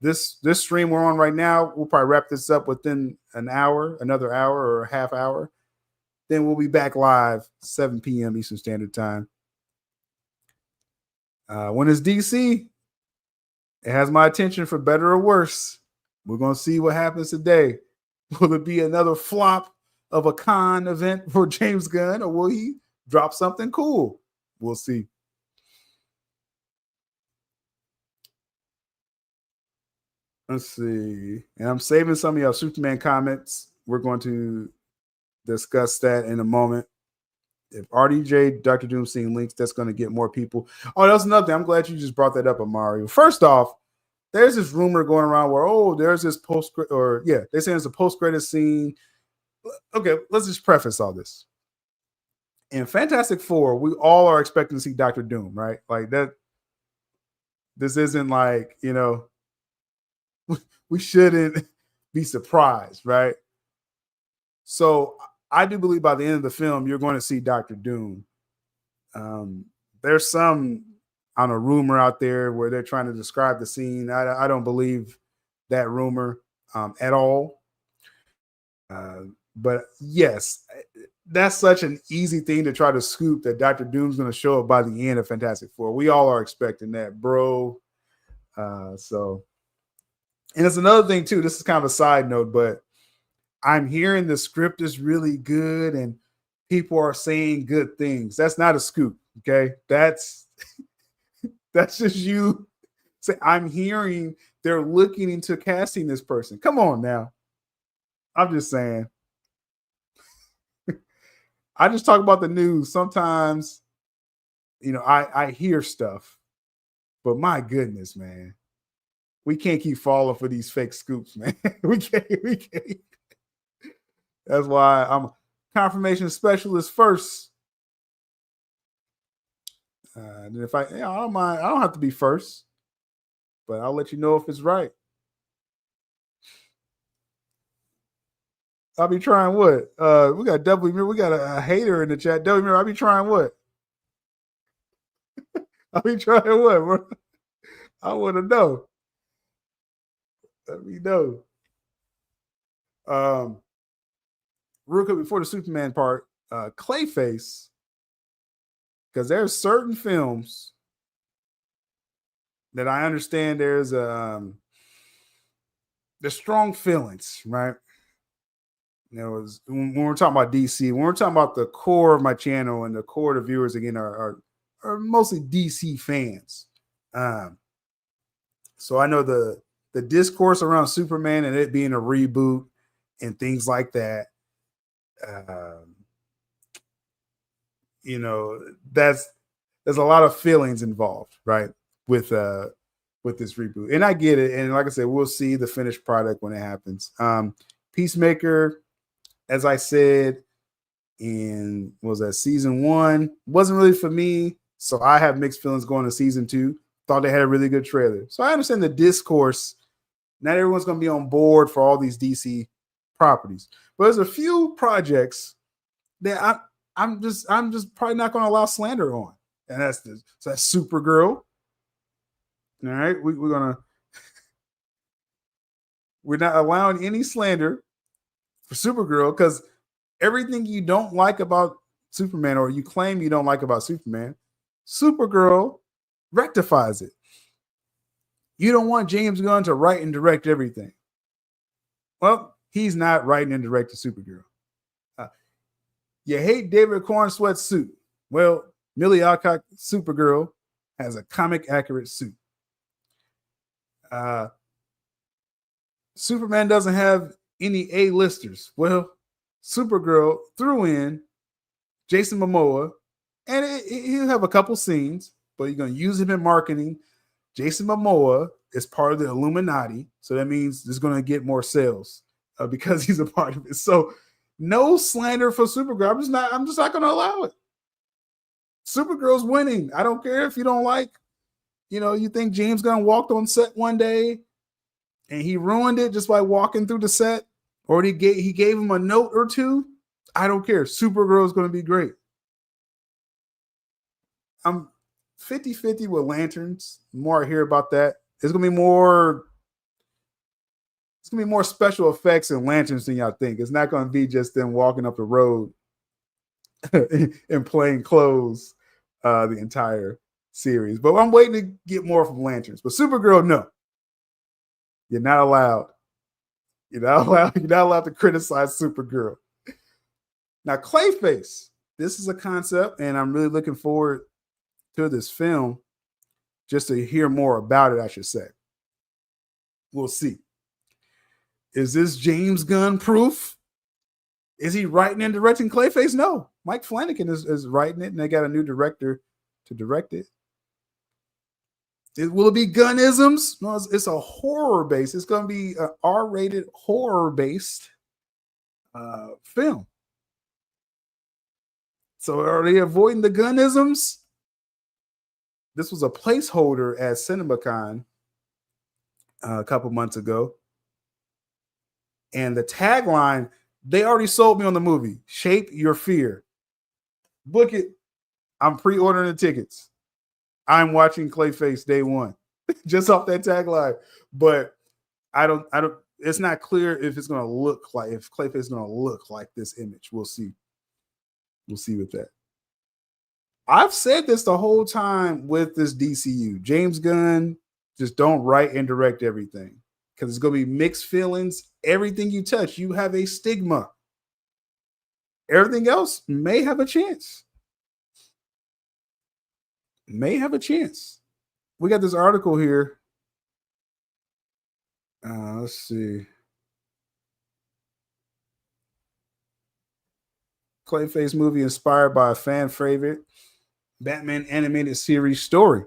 This stream we're on right now, we'll probably wrap this up within an hour, another hour or a half hour. Then we'll be back live 7 p.m. Eastern Standard Time. When it's DC, it has my attention for better or worse. We're going to see what happens today. Will it be another flop of a con event for James Gunn, or will he drop something cool? We'll see. Let's see. And I'm saving some of your Superman comments. We're going to discuss that in a moment. If RDJ, Dr. Doom seeing links, that's going to get more people. Oh, that's another thing. I'm glad you just brought that up, Amari. First off, there's this rumor going around where, there's this they're saying it's a post-credit scene. Okay, let's just preface all this. In Fantastic Four, we all are expecting to see Dr. Doom, right? Like that. This isn't like, we shouldn't be surprised, right? So I do believe by the end of the film, you're going to see Dr. Doom. There's some on a rumor out there where they're trying to describe the scene. I don't believe that rumor at all. But yes, that's such an easy thing to try to scoop that Dr. Doom's going to show up by the end of Fantastic Four. We all are expecting that, bro. And it's another thing too. This is kind of a side note, but I'm hearing the script is really good and people are saying good things. That's not a scoop. Okay. That's just you say, I'm hearing they're looking into casting this person. Come on now. I'm just saying. I just talk about the news. Sometimes, I hear stuff, but my goodness, man, we can't keep falling for these fake scoops, man. We can't. That's why I'm a confirmation specialist first. And if I don't mind, I don't have to be first, but I'll let you know if it's right. I'll be trying what? We got W Mirror. We got a hater in the chat. W Mirror, I'll be trying what? I'll be trying what, bro? I want to know. Let me know. Real quick before the Superman part, Clayface, because there's certain films that I understand there's strong feelings, right? When we're talking about DC, when we're talking about the core of my channel and the core of the viewers again are mostly DC fans. So I know the discourse around Superman and it being a reboot and things like that. There's a lot of feelings involved, right? With this reboot, and I get it. And like I said, we'll see the finished product when it happens. Peacemaker, as I said, season 1 wasn't really for me, so I have mixed feelings going to season 2. Thought they had a really good trailer, so I understand the discourse. Not everyone's going to be on board for all these DC properties, but there's a few projects that I'm just probably not going to allow slander on, and that's Supergirl. All right, we're not allowing any slander for Supergirl because everything you don't like about Superman or you claim you don't like about Superman, Supergirl rectifies it. You don't want James Gunn to write and direct everything. Well, he's not writing and directing Supergirl. You hate David Cornsweat's suit. Well, Millie Alcock Supergirl has a comic accurate suit. Superman doesn't have any A-listers. Well, Supergirl threw in Jason Momoa, and he'll have a couple scenes, but you're going to use him in marketing Jason Momoa is part of the Illuminati, so that means there's going to get more sales because he's a part of it. So no slander for Supergirl. I'm just not going to allow it. Supergirl's winning. I don't care if you don't like, you think James Gunn walked on set one day and he ruined it just by walking through the set, or he gave him a note or two. I don't care. Supergirl is going to be great. I'm 50-50 with lanterns. The more I hear about that, it's going to be more special effects and lanterns than y'all think. It's not going to be just them walking up the road in plain clothes the entire series. But I'm waiting to get more from lanterns. But Supergirl, no. You're not allowed. You're not allowed to criticize Supergirl. Now, Clayface, this is a concept, and I'm really looking forward to this film just to hear more about it, I should say. We'll see. Is this James Gunn proof? Is he writing and directing Clayface? No. Mike Flanagan is writing it, and they got a new director to direct it. Will it be Gunnisms? No, it's a horror-based. It's going to be an R-rated horror-based film. So are they avoiding the Gunnisms? This was a placeholder at CinemaCon a couple months ago. And the tagline, they already sold me on the movie. Shape your fear. Book it. I'm pre-ordering the tickets. I'm watching Clayface day one. Just off that tagline. But I don't, it's not clear if it's going to look like, if Clayface is going to look like this image. We'll see. We'll see with that. I've said this the whole time with this DCU. James Gunn, just don't write and direct everything because it's going to be mixed feelings. Everything you touch, you have a stigma. Everything else may have a chance. May have a chance. We got this article here. Let's see. Clayface movie inspired by a fan favorite Batman animated series story.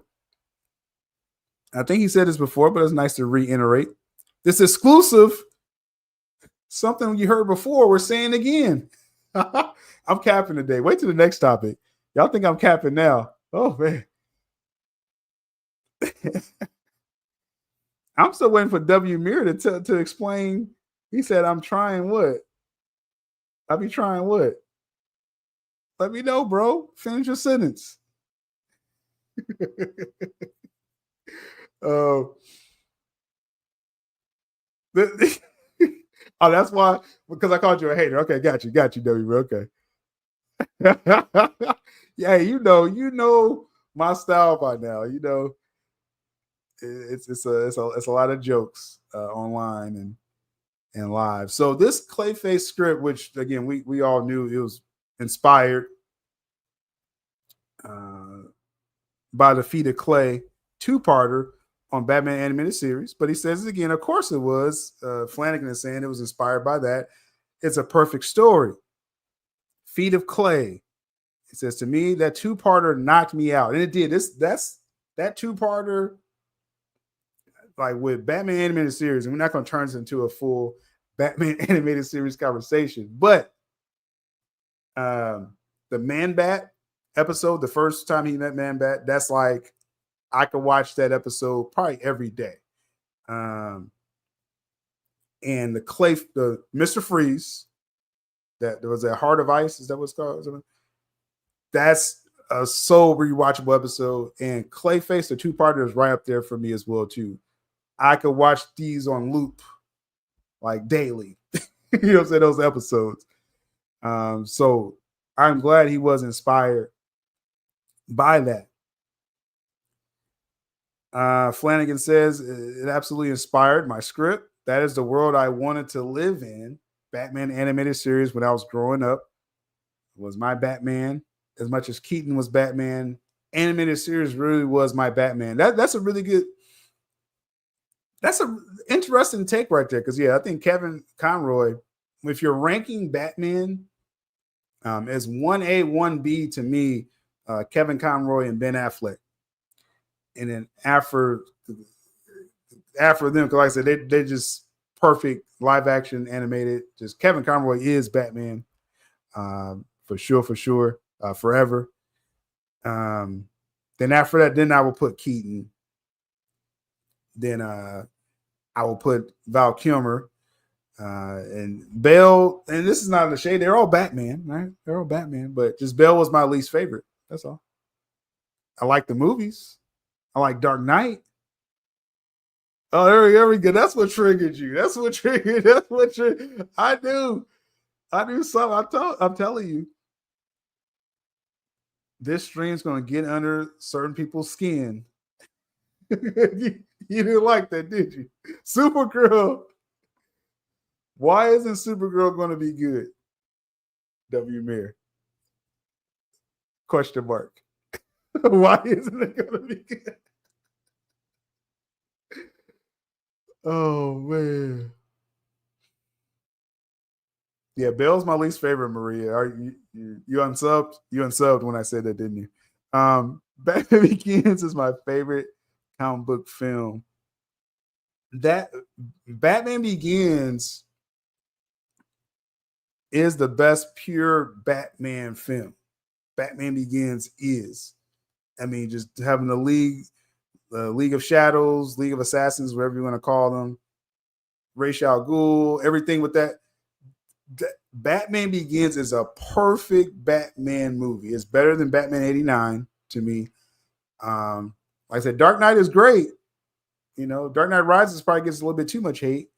I think he said this before, but it's nice to reiterate. This exclusive, something you heard before, we're saying again. I'm capping today. Wait till the next topic. Y'all think I'm capping now. Oh, man. I'm still waiting for W. Mirror to explain. He said, I'm trying what? I'll be trying what? Let me know, bro. Finish your sentence. Oh, that's why, because I called you a hater. Okay, got you, W. Okay. Yeah, you know my style by now. You know, it's a lot of jokes online and live. So this Clayface script, which again we all knew it was inspired by the Feet of Clay 2-parter on Batman animated series, but he says it again. Of course, it was. Flanagan is saying it was inspired by that. It's a perfect story. Feet of Clay. It says to me that 2-parter knocked me out, and it did. That's that 2-parter. Like with Batman animated series, and we're not going to turn this into a full Batman animated series conversation, but the Man-Bat episode, the first time he met Man-Bat, that's like I could watch that episode probably every day. And the Mr. Freeze, that there was a Heart of Ice, is that what's called? That's a so rewatchable episode. And Clayface, the 2-parter, is right up there for me as well too. I could watch these on loop like daily. You know what I'm saying? Those episodes. So I'm glad he was inspired by that. Flanagan says it absolutely inspired my script. That is the world I wanted to live in. Batman animated series when I was growing up was my Batman. As much as Keaton was Batman, animated series really was my Batman. That's a really good. That's an interesting take right there. Because, yeah, I think Kevin Conroy, if you're ranking Batman as 1A, 1B to me, Kevin Conroy and Ben Affleck. And then after after them, because like I said, they just perfect live action animated. Just Kevin Conroy is Batman, for sure, forever. Then after that, then I will put Keaton. Then I will put Val Kilmer, and Bale. And this is not in the shade; they're all Batman, right? They're all Batman, but just Bale was my least favorite. That's all. I like the movies. I like Dark Knight. Oh, there we go. That's what triggered you. That's what triggered. I do something. I'm telling you. This stream's gonna get under certain people's skin. you didn't like that, did you? Supergirl. Why isn't Supergirl gonna be good? W. Mayer. Question mark. Why isn't it gonna be good? Oh man. Yeah, Bale's my least favorite, Maria. Are you unsubbed? You unsubbed when I said that, didn't you? Batman Begins is my favorite comic book film. That Batman Begins is the best pure Batman film. Batman Begins is. I mean, just having the League of Shadows, League of Assassins, whatever you want to call them, Ra's al Ghul, everything with that. Batman Begins is a perfect Batman movie. It's better than Batman 89 to me. Like I said, Dark Knight is great. You know, Dark Knight Rises probably gets a little bit too much hate.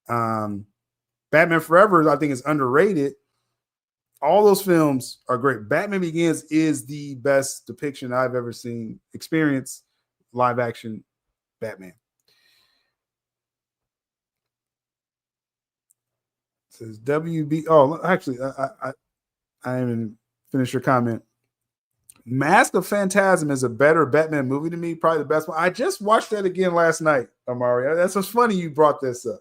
Batman Forever, I think, is underrated. All those films are great. Batman Begins is the best depiction I've ever seen, experienced live action Batman. It says WB. Oh, actually, I haven't finished your comment. Mask of Phantasm is a better Batman movie to me, probably the best one. I just watched that again last night, Amari. That's what's funny you brought this up.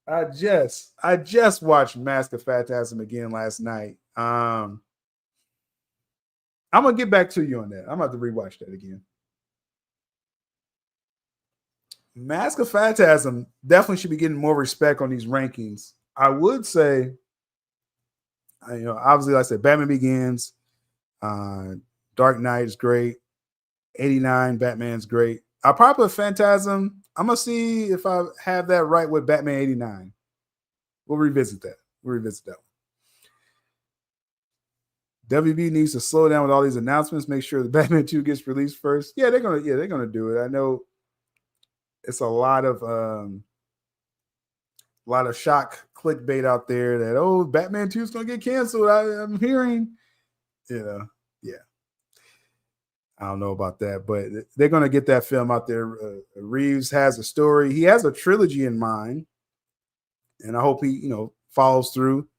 I just watched Mask of Phantasm again last night. I'm gonna get back to you on that. I'm about to rewatch that again. Mask of Phantasm definitely should be getting more respect on these rankings. I would say, obviously, like I said, Batman Begins, Dark Knight is great, 89 Batman's great. I'll probably put Phantasm. I'm gonna see if I have that right with Batman 89. We'll revisit that. One. WB needs to slow down with all these announcements. Make sure the Batman 2 gets released first. Yeah, they're gonna do it. I know it's a lot of shock clickbait out there that Batman 2 is gonna get canceled. I'm hearing, yeah. I don't know about that, but they're going to get that film out there. Reeves has a story. He has a trilogy in mind, and I hope he, follows through.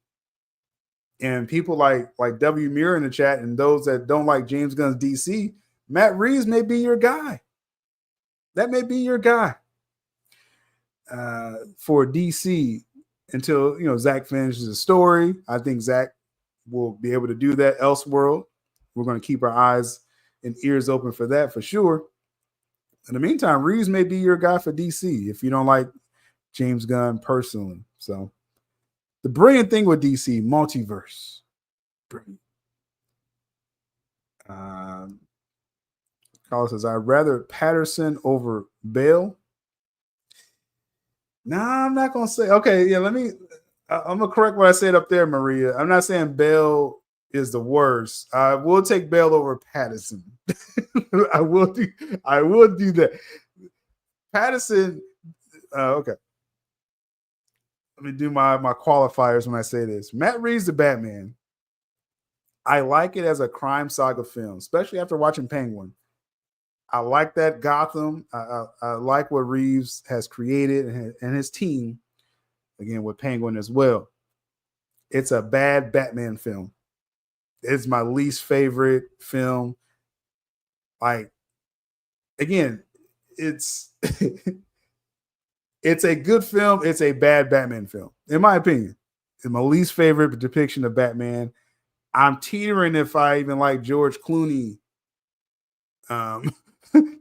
And people like W. Muir in the chat and those that don't like James Gunn's DC, Matt Reeves may be your guy. That may be your guy for DC until, Zack finishes the story. I think Zack will be able to do that. Elseworld, we're going to keep our eyes and ears open for that for sure. In the meantime, Reeves may be your guy for DC if you don't like James Gunn personally. So the brilliant thing with DC, multiverse. Brilliant. Carlos says, I'd rather Patterson over Bale. Nah, I'm not going to say. Okay, yeah, I'm going to correct what I said up there, Maria. I'm not saying Bale is the worst. I will take Bale over Patterson. I will do that. Patterson, okay. Let me do my qualifiers when I say this. Matt Reeves, the Batman. I like it as a crime saga film, especially after watching Penguin. I like that Gotham. I like what Reeves has created and his team, again, with Penguin as well. It's a bad Batman film. It's my least favorite film. Like, again, it's it's a good film. It's a bad Batman film, in my opinion. It's my least favorite depiction of Batman. I'm teetering if I even like George Clooney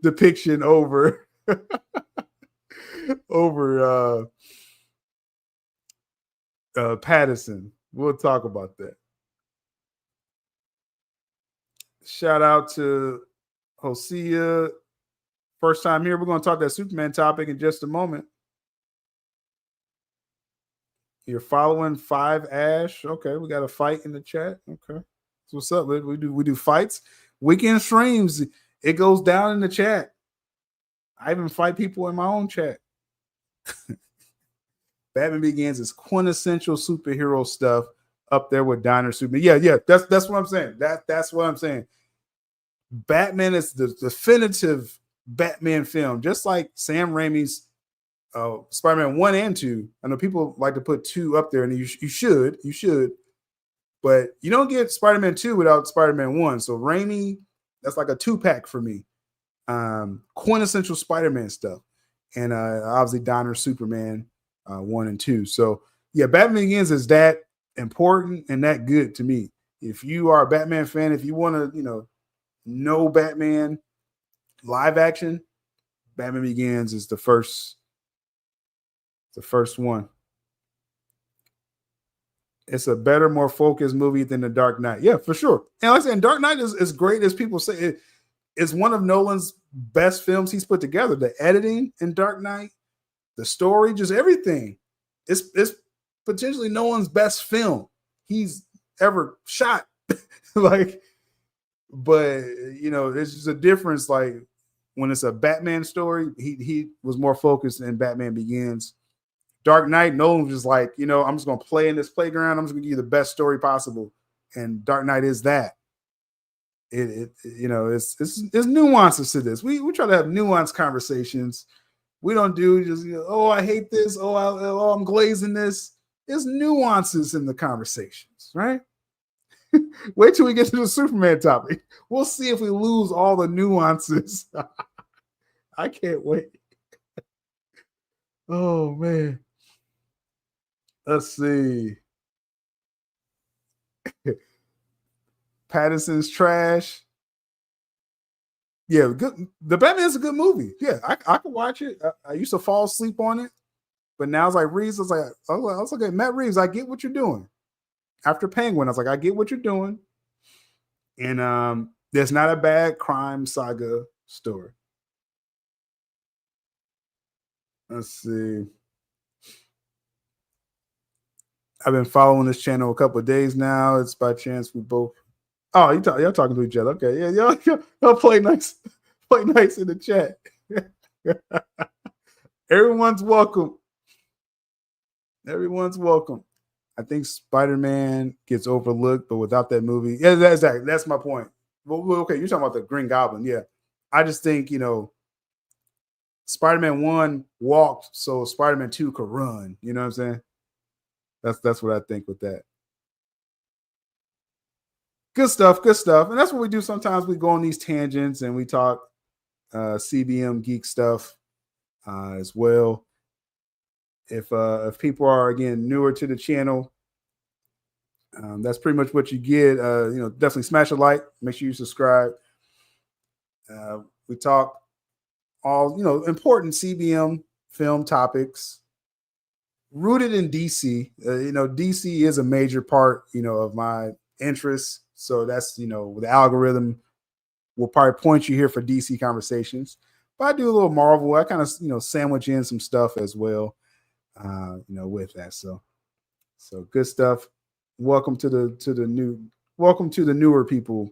depiction over over Pattinson. We'll talk about that. Shout out to Hosea. First time here. We're going to talk that Superman topic in just a moment. You're following 5 Ash. Okay, we got a fight in the chat. Okay. So what's up? We do fights. Weekend streams. It goes down in the chat. I even fight people in my own chat. Batman Begins is quintessential superhero stuff up there with Diner Superman. Yeah. That's what I'm saying. That's what I'm saying. Batman is the definitive Batman film, just like Sam Raimi's Spider-Man 1 and 2. I know people like to put 2 up there, and you should, but you don't get Spider-Man 2 without Spider-Man 1. So Raimi, that's like a 2-pack for me. Quintessential Spider-Man stuff, and obviously Donner Superman 1 and 2. So yeah, Batman Begins is that important and that good to me. If you are a Batman fan, if you want to, know Batman live action, Batman Begins is the first one. It's a better, more focused movie than The Dark Knight. Yeah, for sure. And like I said, Dark Knight is great as people say. It's one of Nolan's best films he's put together. The editing in Dark Knight, the story, just everything. It's potentially Nolan's best film he's ever shot. But there's just a difference. Like when it's a Batman story, he was more focused in Batman Begins. Dark Knight, Nolan was just like, I'm just gonna play in this playground. I'm just gonna give you the best story possible, and Dark Knight is that. It's nuances to this. We try to have nuanced conversations. We don't do just I hate this. I'm glazing this. There's nuances in the conversations, right? Wait till we get to the Superman topic. We'll see if we lose all the nuances. I can't wait. Oh man. Let's see. Pattinson's trash. Yeah, good. The Batman is a good movie. Yeah, I could watch it. I used to fall asleep on it, but now it's like Reeves. I was like, Matt Reeves, I get what you're doing. After Penguin, I was like, I get what you're doing. And there's not a bad crime saga story. Let's see. I've been following this channel a couple of days now. It's by chance we both. Oh, y'all talking to each other. Okay, yeah, y'all play nice in the chat. Everyone's welcome. I think Spider-Man gets overlooked, but without that movie, yeah, that's my point. Well, okay, you're talking about the Green Goblin, yeah. I just think Spider-Man 1 walked so Spider-Man 2 could run. You know what I'm saying? That's what I think with that. Good stuff. And that's what we do sometimes. We go on these tangents and we talk CBM geek stuff as well. If people are, again, newer to the channel, that's pretty much what you get. Definitely smash a like. Make sure you subscribe. We talk all, important CBM film topics rooted in DC. DC is a major part, of my interests. So that's, the algorithm will probably point you here for DC conversations. But I do a little Marvel. I kind of, sandwich in some stuff as well, with that. So good stuff. Welcome to the newer people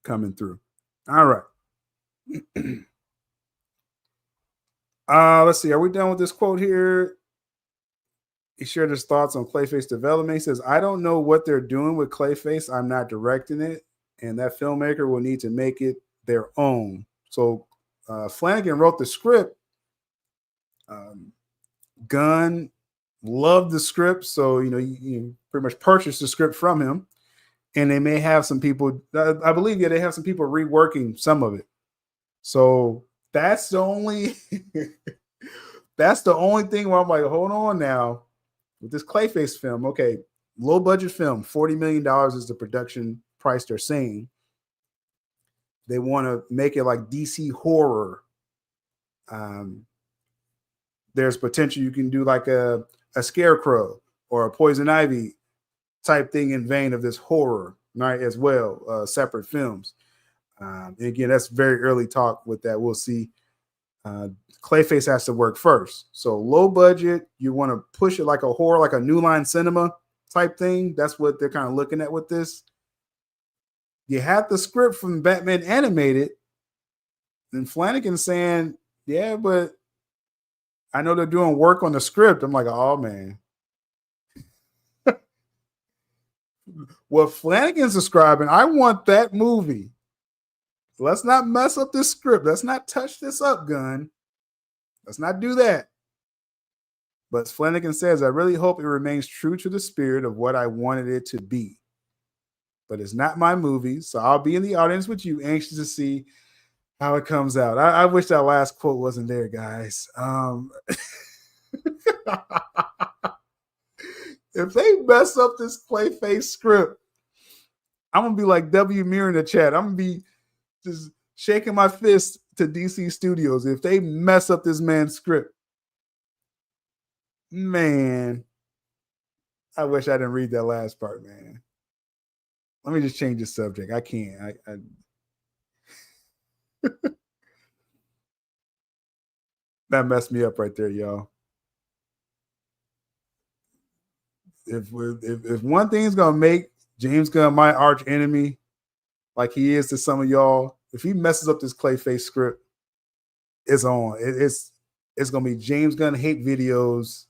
coming through. All right. Let's see. Are we done with this quote here? He shared his thoughts on Clayface development. He says, I don't know what they're doing with Clayface. I'm not directing it. And that filmmaker will need to make it their own. So Flanagan wrote the script. Gunn loved the script. So, you pretty much purchased the script from him. And they may have some people, I believe, they have some people reworking some of it. So that's the only thing where I'm like, hold on now. With this Clayface film, okay, low budget film, $40 million is the production price they're saying. They want to make it like DC horror. There's potential you can do like a Scarecrow or a Poison Ivy type thing in vein of this horror, right? As well, separate films. Again, that's very early talk with that. We'll see. Clayface has to work first. So low budget, you want to push it like a horror, like a New Line Cinema type thing. That's what they're kind of looking at with this. You have the script from Batman Animated, and Flanagan saying, yeah, but I know they're doing work on the script. I'm like, oh, man. What Flanagan's describing, I want that movie. Let's not mess up this script. Let's not touch this up, Gunn. Let's not do that. But Flanagan says, I really hope it remains true to the spirit of what I wanted it to be. But it's not my movie, so I'll be in the audience with you, anxious to see how it comes out. I wish that last quote wasn't there, guys. If they mess up this Clayface script, I'm going to be like W. Muir in the chat. I'm going to be just shaking my fist to DC Studios if they mess up this man's script. Man, I wish I didn't read that last part, man. Let me just change the subject. I can't. That messed me up right there, y'all. If one thing's gonna make James Gunn my arch enemy, like he is to some of y'all, if he messes up this Clayface script, it's on. It's gonna be James Gunn hate videos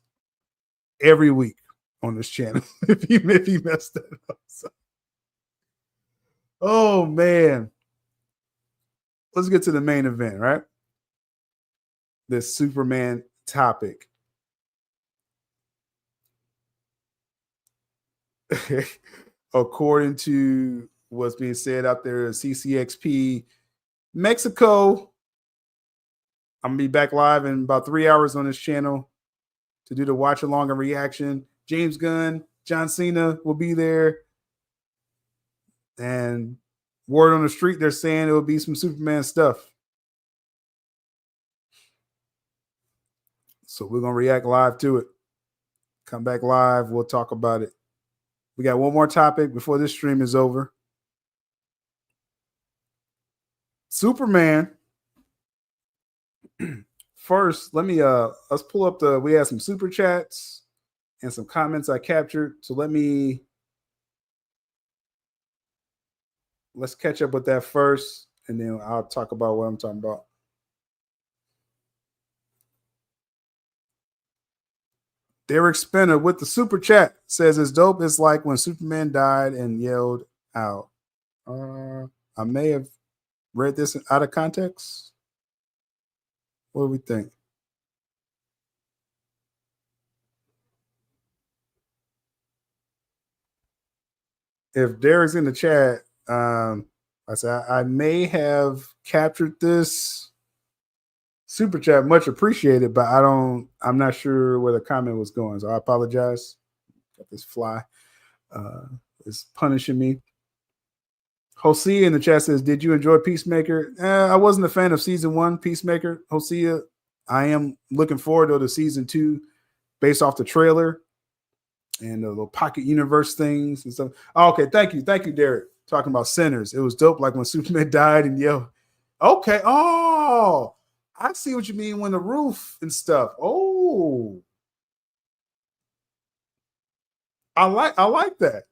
every week on this channel if he messed that up. So. Oh man. Let's get to the main event, right? This Superman topic. According to what's being said out there, CCXP Mexico. I'm gonna be back live in about 3 hours on this channel to do the watch along and reaction. James Gunn, John Cena will be there. And word on the street, they're saying it will be some Superman stuff. So we're going to react live to it. Come back live. We'll talk about it. We got one more topic before this stream is over. Superman. First, let's pull up we had some super chats and some comments I captured. So let's catch up with that first, and then I'll talk about what I'm talking about. Derek Spinner with the super chat says, as dope as like when Superman died and yelled out. I may have read this out of context. What do we think? If Derek's in the chat, I said I may have captured this super chat, much appreciated, but I'm not sure where the comment was going, so I apologize. Got this fly is punishing me. Hosea in the chat says, did you enjoy Peacemaker? I wasn't a fan of season 1 Peacemaker, Hosea. I am looking forward to season 2 based off the trailer and the little pocket universe things and stuff. Oh, okay, thank you, Derek. Talking about Sinners. It was dope, like when Superman died and yelled. Okay, oh, I see what you mean when the roof and stuff. Oh, I like that.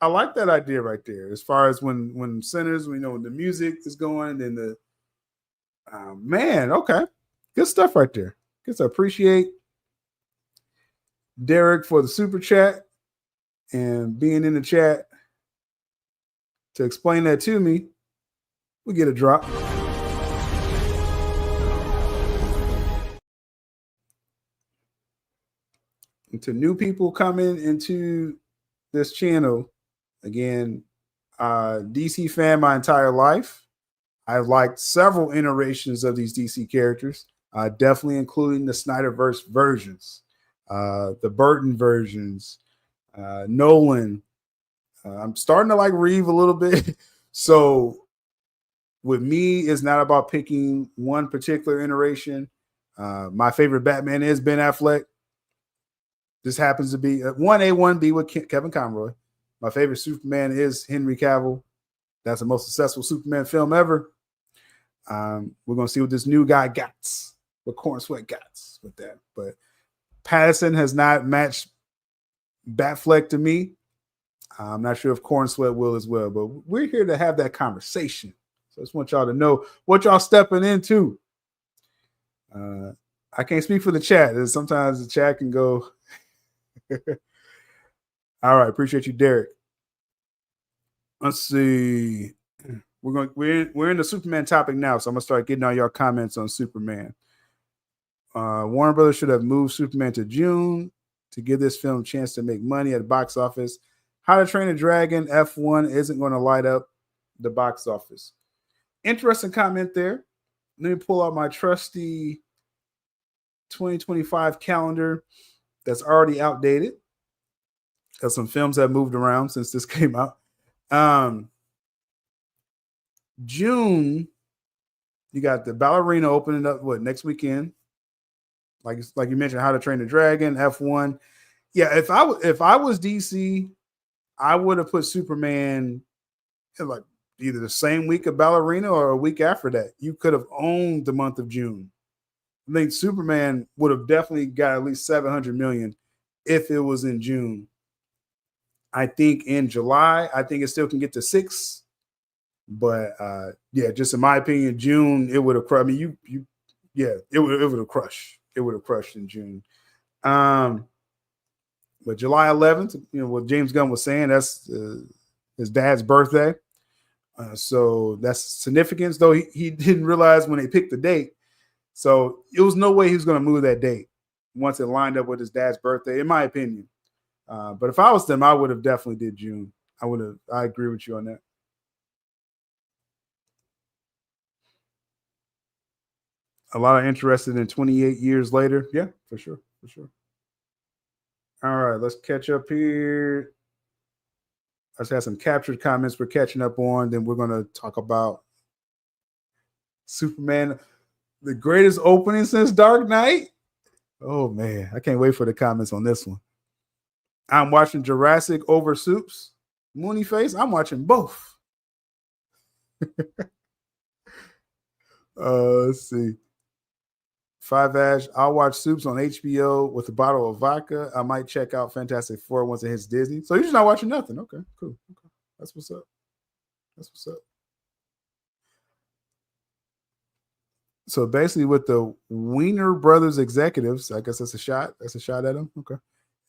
I like that idea right there. As far as when Sinners, we know when the music is going and the man, okay, good stuff right there. Guess I appreciate Derek for the super chat and being in the chat to explain that to me. We get a drop. And to new people coming into this channel, again, DC fan my entire life. I've liked several iterations of these DC characters, definitely including the Snyderverse versions, the Burton versions, Nolan. I'm starting to like Reeve a little bit. So with me, it's not about picking one particular iteration. My favorite Batman is Ben Affleck. This happens to be 1A, 1B with Kevin Conroy. My favorite Superman is Henry Cavill. That's the most successful Superman film ever. We're going to see what this new guy got, what Corn Sweat got with that. But Pattinson has not matched Batfleck to me. I'm not sure if Corn Sweat will as well, but we're here to have that conversation. So I just want y'all to know what y'all stepping into. I can't speak for the chat. Sometimes the chat can go. All right, appreciate you, Derek. Let's see. We're in the Superman topic now, so I'm gonna start getting all your comments on Superman. Warner Brothers should have moved Superman to June to give this film a chance to make money at the box office. How to Train a Dragon F1 isn't going to light up the box office. Interesting comment there. Let me pull out my trusty 2025 calendar that's already outdated, because some films have moved around since this came out. June, you got the Ballerina opening up next weekend. Like you mentioned, How to Train a Dragon, F1. Yeah, if I was DC, I would have put Superman in like either the same week of Ballerina or a week after that. You could have owned the month of June. I think Superman would have definitely got at least 700 million if it was in June. I think in July, I think it still can get to 6. But yeah, just in my opinion, June, it would have crushed. I mean, it would have crushed. It would have crushed in June. But July 11th, what James Gunn was saying, that's his dad's birthday. So that's significance, though he didn't realize when they picked the date. So it was no way he was going to move that date once it lined up with his dad's birthday, in my opinion. But if I was them, I would have definitely did June. I agree with you on that. A lot of interested in 28 years later. Yeah, for sure. All right, let's catch up here. Let's have some captured comments we're catching up on. Then we're going to talk about Superman, the greatest opening since Dark Knight. Oh, man. I can't wait for the comments on this one. I'm watching Jurassic over Soups. Mooney Face, I'm watching both. Let's see. 5 Ash, I'll watch Soups on HBO with a bottle of vodka. I might check out Fantastic Four once it hits Disney. So you're just not watching nothing. Okay, cool. Okay. That's what's up. So basically with the Wiener Brothers executives, I guess that's a shot. That's a shot at them. Okay.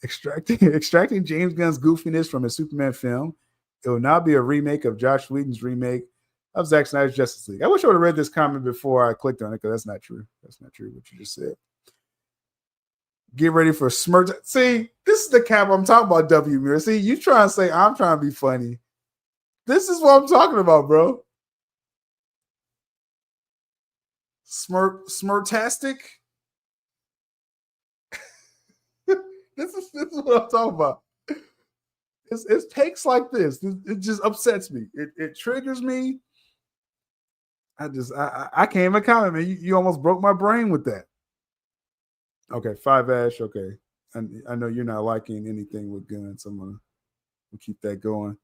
Extracting James Gunn's goofiness from his Superman film. It will now be a remake of Josh Whedon's remake of Zack Snyder's Justice League. I wish I would have read this comment before I clicked on it, because that's not true. That's not true what you just said. Get ready for smirk. See, this is the cap I'm talking about, W. Mirror. See, you trying to say I'm trying to be funny. This is what I'm talking about, bro. Smirtastic. This is what I'm talking about. It's takes like this. It just upsets me. It triggers me. I can't even comment, man. You almost broke my brain with that. Okay, 5 Ash. Okay, and I know you're not liking anything with Gunn, so I'm gonna keep that going.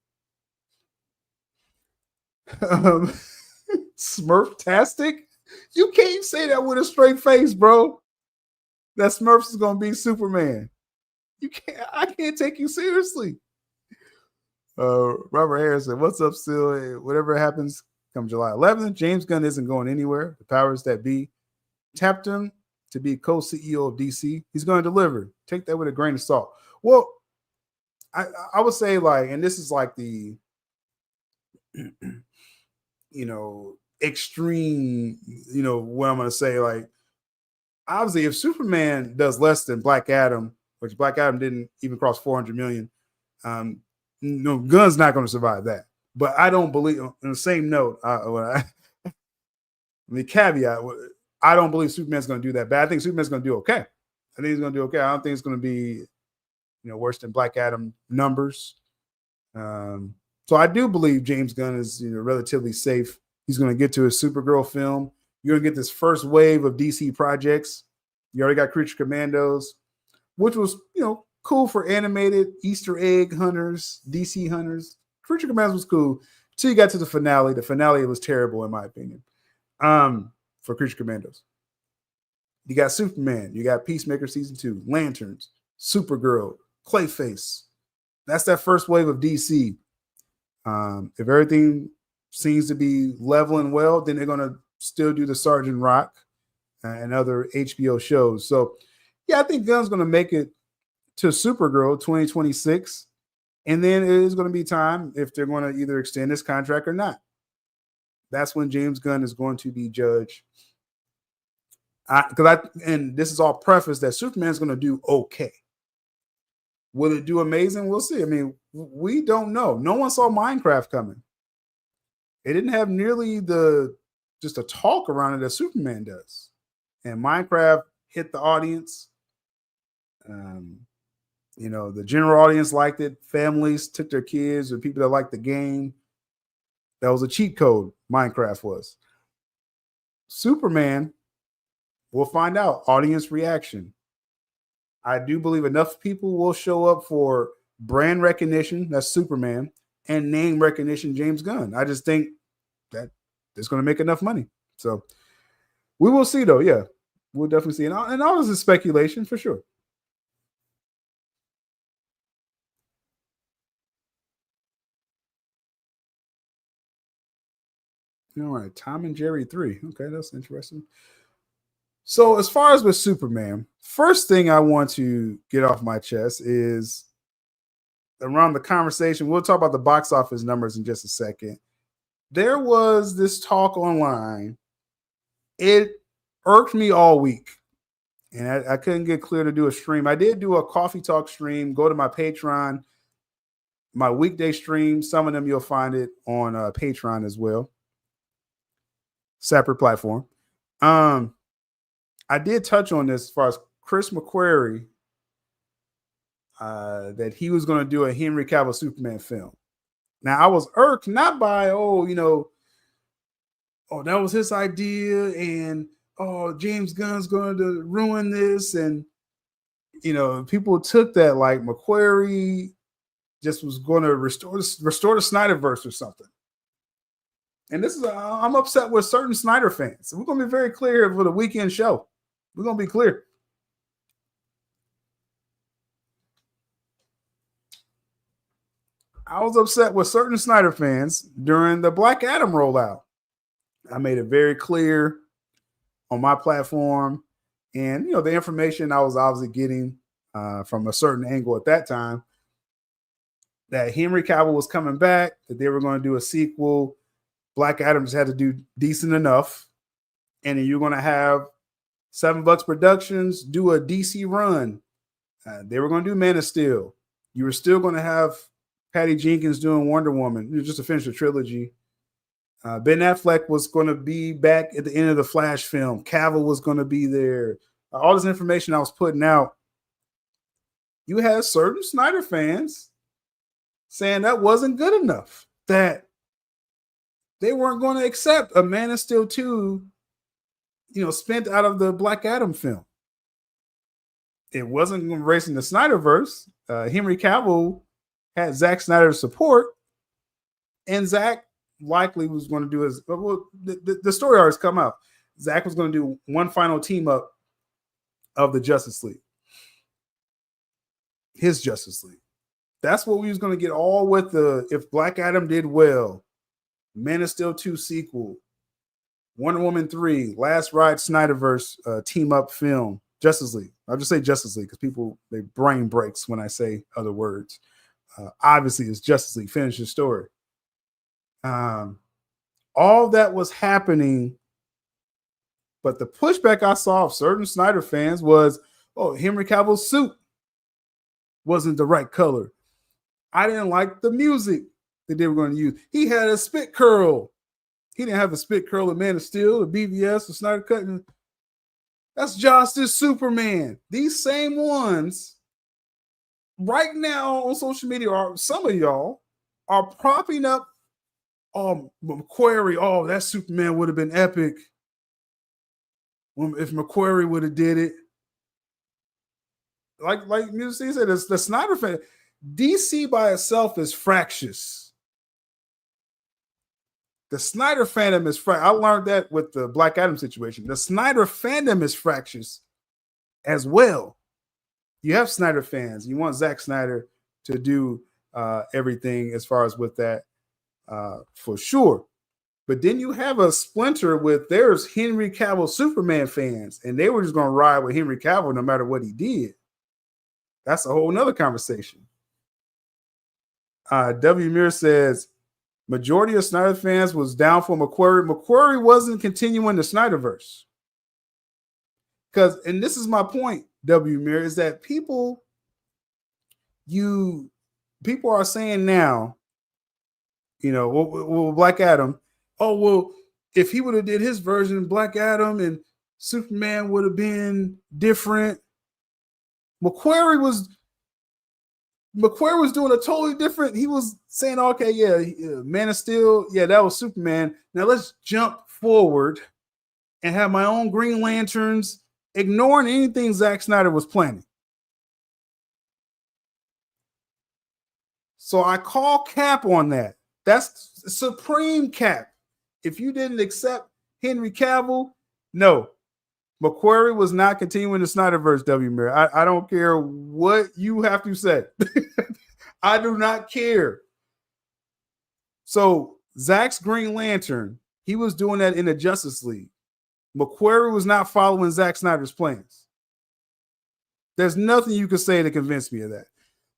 Smurftastic. You can't say that with a straight face, bro. That Smurfs is gonna be Superman. You can't. I can't take you seriously. Robert Harrison, what's up, still? Whatever happens come July 11th, James Gunn isn't going anywhere. The powers that be tapped him to be co-CEO of DC. He's going to deliver. Take that with a grain of salt. Well, I would say, like, and this is like the, extreme, what I'm going to say, like, obviously if Superman does less than Black Adam, which Black Adam didn't even cross 400 million, Gunn's not going to survive that. But I don't believe, on the same note, the caveat, I don't believe Superman's going to do that bad. I think Superman's going to do okay. I think he's going to do okay. I don't think it's going to be worse than Black Adam numbers. So I do believe James Gunn is relatively safe. He's going to get to his Supergirl film. You're going to get this first wave of DC projects. You already got Creature Commandos, which was cool for animated Easter egg hunters, DC hunters. Creature Commandos was cool until you got to the finale. The finale was terrible, in my opinion, for Creature Commandos. You got Superman. You got Peacemaker Season 2, Lanterns, Supergirl, Clayface. That's that first wave of DC. If everything seems to be leveling well, then they're going to still do the Sergeant Rock and other HBO shows. So, yeah, I think Gunn's going to make it to Supergirl 2026. And then it is going to be time if they're going to either extend this contract or not. That's when James Gunn is going to be judged. And this is all preface that Superman's going to do okay. Will it do amazing? We'll see. I mean, we don't know. No one saw Minecraft coming. It didn't have nearly just a talk around it that Superman does. And Minecraft hit the audience. The general audience liked it. Families took their kids or people that liked the game. That was a cheat code, Minecraft was. Superman, we'll find out. Audience reaction. I do believe enough people will show up for brand recognition, that's Superman, and name recognition, James Gunn. I just think that it's going to make enough money. So we will see, though. Yeah, we'll definitely see. And all this is speculation for sure. All right, Tom and Jerry 3. Okay, that's interesting. So as far as with Superman, first thing I want to get off my chest is around the conversation. We'll talk about the box office numbers in just a second. There was this talk online. It irked me all week. And I couldn't get clear to do a stream. I did do a coffee talk stream. Go to my Patreon, my weekday stream. Some of them you'll find it on Patreon as well. Separate platform. I did touch on this as far as Chris McQuarrie, that he was going to do a Henry Cavill Superman film. Now, I was irked not by, that was his idea, and, James Gunn's going to ruin this. And, people took that like McQuarrie just was going to restore the Snyderverse or something. And I'm upset with certain Snyder fans. We're going to be very clear here for the weekend show. We're going to be clear. I was upset with certain Snyder fans during the Black Adam rollout. I made it very clear on my platform. And, the information I was obviously getting from a certain angle at that time, that Henry Cavill was coming back, that they were going to do a sequel. Black Adam just had to do decent enough. And then you're going to have $7 Productions do a DC run. They were going to do Man of Steel. You were still going to have Patty Jenkins doing Wonder Woman, just to finish the trilogy. Ben Affleck was going to be back at the end of the Flash film. Cavill was going to be there. All this information I was putting out. You had certain Snyder fans saying that wasn't good enough, that they weren't going to accept a Man of Steel 2 spent out of the Black Adam film. It wasn't embracing the Snyderverse. Henry Cavill had Zack Snyder's support, and Zack likely was going to do his. Well, the story arcs come out. Zack was going to do one final team up of the Justice League, his Justice League. That's what we was going to get all with if Black Adam did well, Man of Steel 2 sequel, Wonder Woman 3, Last Ride Snyderverse team up film, Justice League. I'll just say Justice League because people, their brain breaks when I say other words. Obviously, it's Justice League. Finish the story. All that was happening, but the pushback I saw of certain Snyder fans was, Henry Cavill's suit wasn't the right color. I didn't like the music that they were going to use. He had a spit curl. He didn't have a spit curl of Man of Steel, or BVS, or Snyder Cut. That's Justice Superman. These same ones right now on social media, or some of y'all are propping up McQuarrie. Oh, that Superman would have been epic if McQuarrie would have did it. Like Music said, the Snyder fan, DC by itself is fractious. The Snyder fandom is fractious. I learned that with the Black Adam situation. The Snyder fandom is fractious as well. You have Snyder fans. You want Zack Snyder to do everything as far as with that, for sure. But then you have a splinter with there's Henry Cavill Superman fans, and they were just going to ride with Henry Cavill no matter what he did. That's a whole nother conversation. W. Muir says, majority of Snyder fans was down for McQuarrie. McQuarrie wasn't continuing the Snyderverse. Because, and this is my point, W. Muir, is that people are saying now, well, Black Adam, oh, well, if he would have did his version, Black Adam and Superman would have been different. McQuarrie was doing a totally different. He was saying, okay, yeah, Man of Steel, yeah, that was Superman. Now let's jump forward and have my own Green Lanterns, ignoring anything Zack Snyder was planning. So I call cap on that. That's supreme cap. If you didn't accept Henry Cavill, no. McQuarrie was not continuing the Snyderverse, W. Muir. I don't care what you have to say. I do not care. So Zack's Green Lantern, he was doing that in the Justice League. McQuarrie was not following Zack Snyder's plans. There's nothing you can say to convince me of that.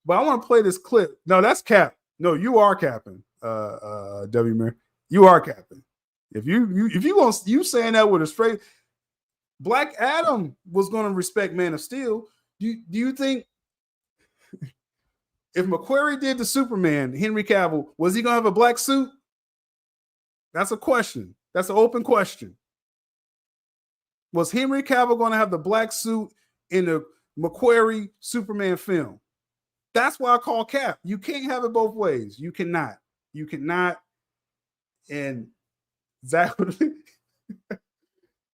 But I want to play this clip. No, that's cap. No, you are capping, W. Muir. You are capping. If you saying that with a straight Black Adam was going to respect Man of Steel. Do you think if McQuarrie did the Superman, Henry Cavill, was he going to have a black suit? That's a question. That's an open question. Was Henry Cavill going to have the black suit in the McQuarrie Superman film? That's why I call cap. You can't have it both ways. You cannot. You cannot. And Zach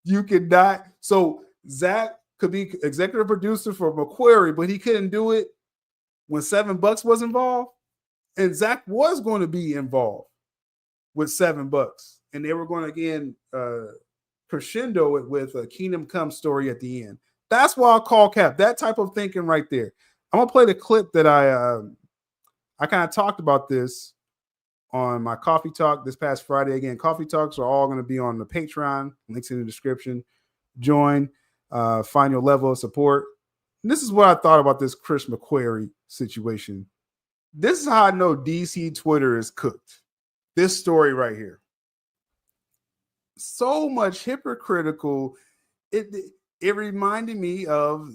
you cannot. So Zach could be executive producer for McQuarrie, but he couldn't do it when $7 was involved. And Zach was going to be involved with $7, and they were going to again crescendo it with a Kingdom Come story at the end. That's why I call cap. That type of thinking right there. I'm gonna play the clip that I kind of talked about this on my coffee talk this past Friday. Again, coffee talks are all going to be on the Patreon. Links in the description. Join, find your level of support. And this is what I thought about this Chris McQuarrie situation. This is how I know DC Twitter is cooked. This story right here. So much hypocritical. It reminded me of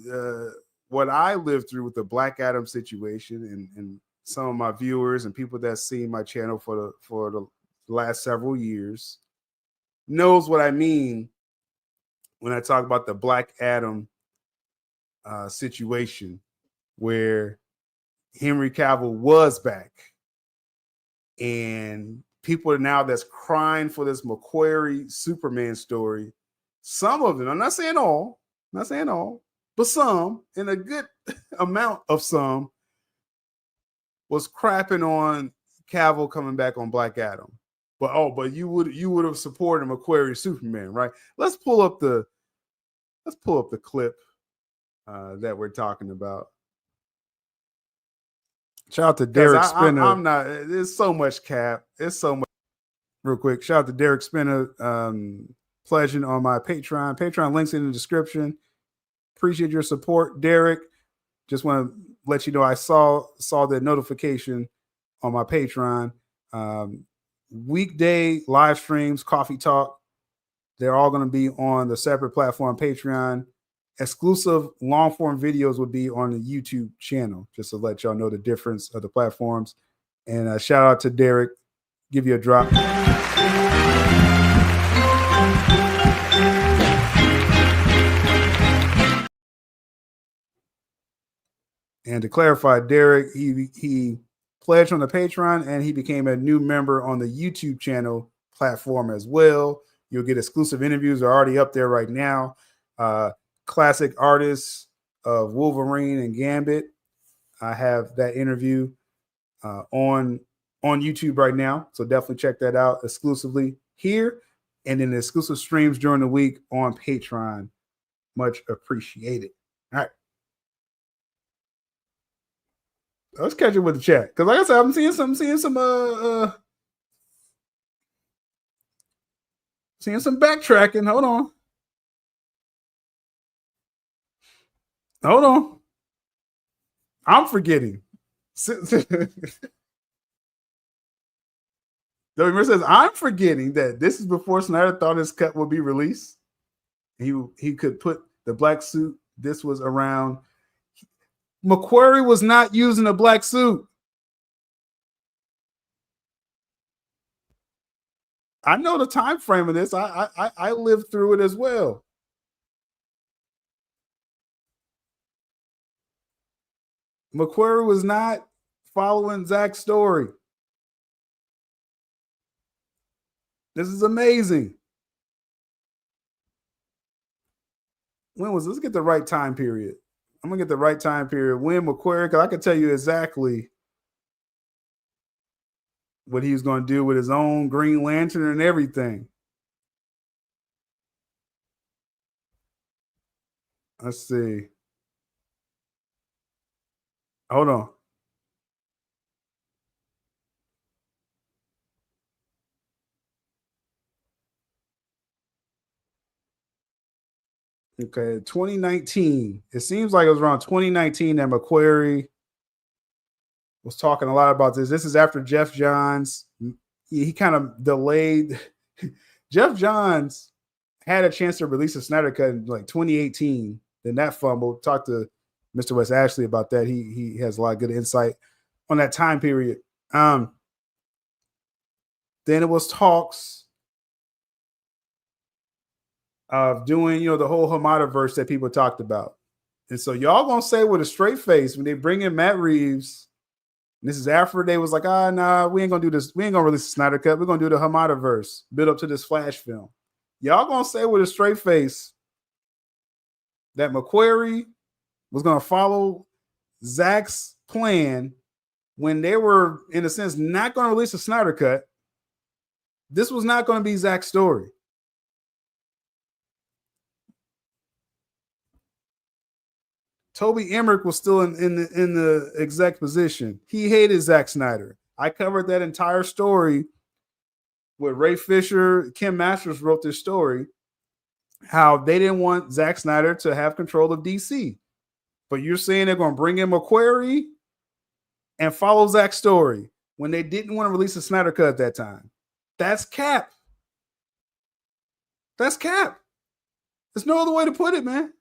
what I lived through with the Black Adam situation, and some of my viewers and people that see my channel for the last several years knows what I mean when I talk about the Black Adam situation, where Henry Cavill was back, and people are now that's crying for this McQuarrie Superman story. Some of them, I'm not saying all, but some, and a good amount of some, was crapping on Cavill coming back on Black Adam. But you would have supported McQuarrie Superman, right? Let's pull up the clip that we're talking about. Shout out to Derek Spinner. I'm not. There's so much cap. It's so much. Real quick, shout out to Derek Spinner, pledging on my Patreon. Patreon links in the description. Appreciate your support, Derek. Just want to let you know I saw the notification on my Patreon. Weekday live streams, coffee talk. They're all going to be on the separate platform, Patreon. Exclusive long form videos will be on the YouTube channel, just to let y'all know the difference of the platforms. And shout out to Derek. Give you a drop. And to clarify, Derek, he pledged on the Patreon and he became a new member on the YouTube channel platform as well. You'll get exclusive interviews are already up there right now. Classic artists of Wolverine and Gambit. I have that interview on YouTube right now. So definitely check that out exclusively here. And then the exclusive streams during the week on Patreon. Much appreciated. All right. Let's catch it with the chat. Because like I said, I'm seeing some backtracking. Hold on. I'm forgetting. Doug says, I'm forgetting that this is before Snyder thought his cut would be released. He could put the black suit. This was around. McQuarrie was not using a black suit. I know the time frame of this. I lived through it as well. McQuarrie was not following Zack's story. This is amazing. When was this? Let's get the right time period. I'm gonna get the right time period. When McQuarrie, because I can tell you exactly what he was going to do with his own Green Lantern and everything. Let's see. Hold on. Okay, 2019. It seems like it was around 2019 that McQuarrie was talking a lot about this. This is after Jeff Johns. He kind of delayed. Jeff Johns had a chance to release a Snyder Cut in like 2018. Then that fumbled. Talked to Mr. Wes Ashley about that. He has a lot of good insight on that time period. Then it was talks of doing, the whole Hamada-verse that people talked about. And so y'all gonna say with a straight face when they bring in Matt Reeves, and this is after they was like, nah, we ain't gonna do this. We ain't gonna release the Snyder Cut. We're gonna do the Hamada-verse, build up to this Flash film. Y'all gonna say with a straight face that McQuarrie was gonna follow Zack's plan when they were, in a sense, not gonna release a Snyder Cut. This was not gonna be Zack's story. Toby Emmerich was still in the exec position. He hated Zack Snyder. I covered that entire story with Ray Fisher. Kim Masters wrote this story, how they didn't want Zack Snyder to have control of DC. But you're saying they're going to bring in McQuarrie and follow Zack's story when they didn't want to release a Snyder Cut at that time. That's cap. That's cap. There's no other way to put it, man.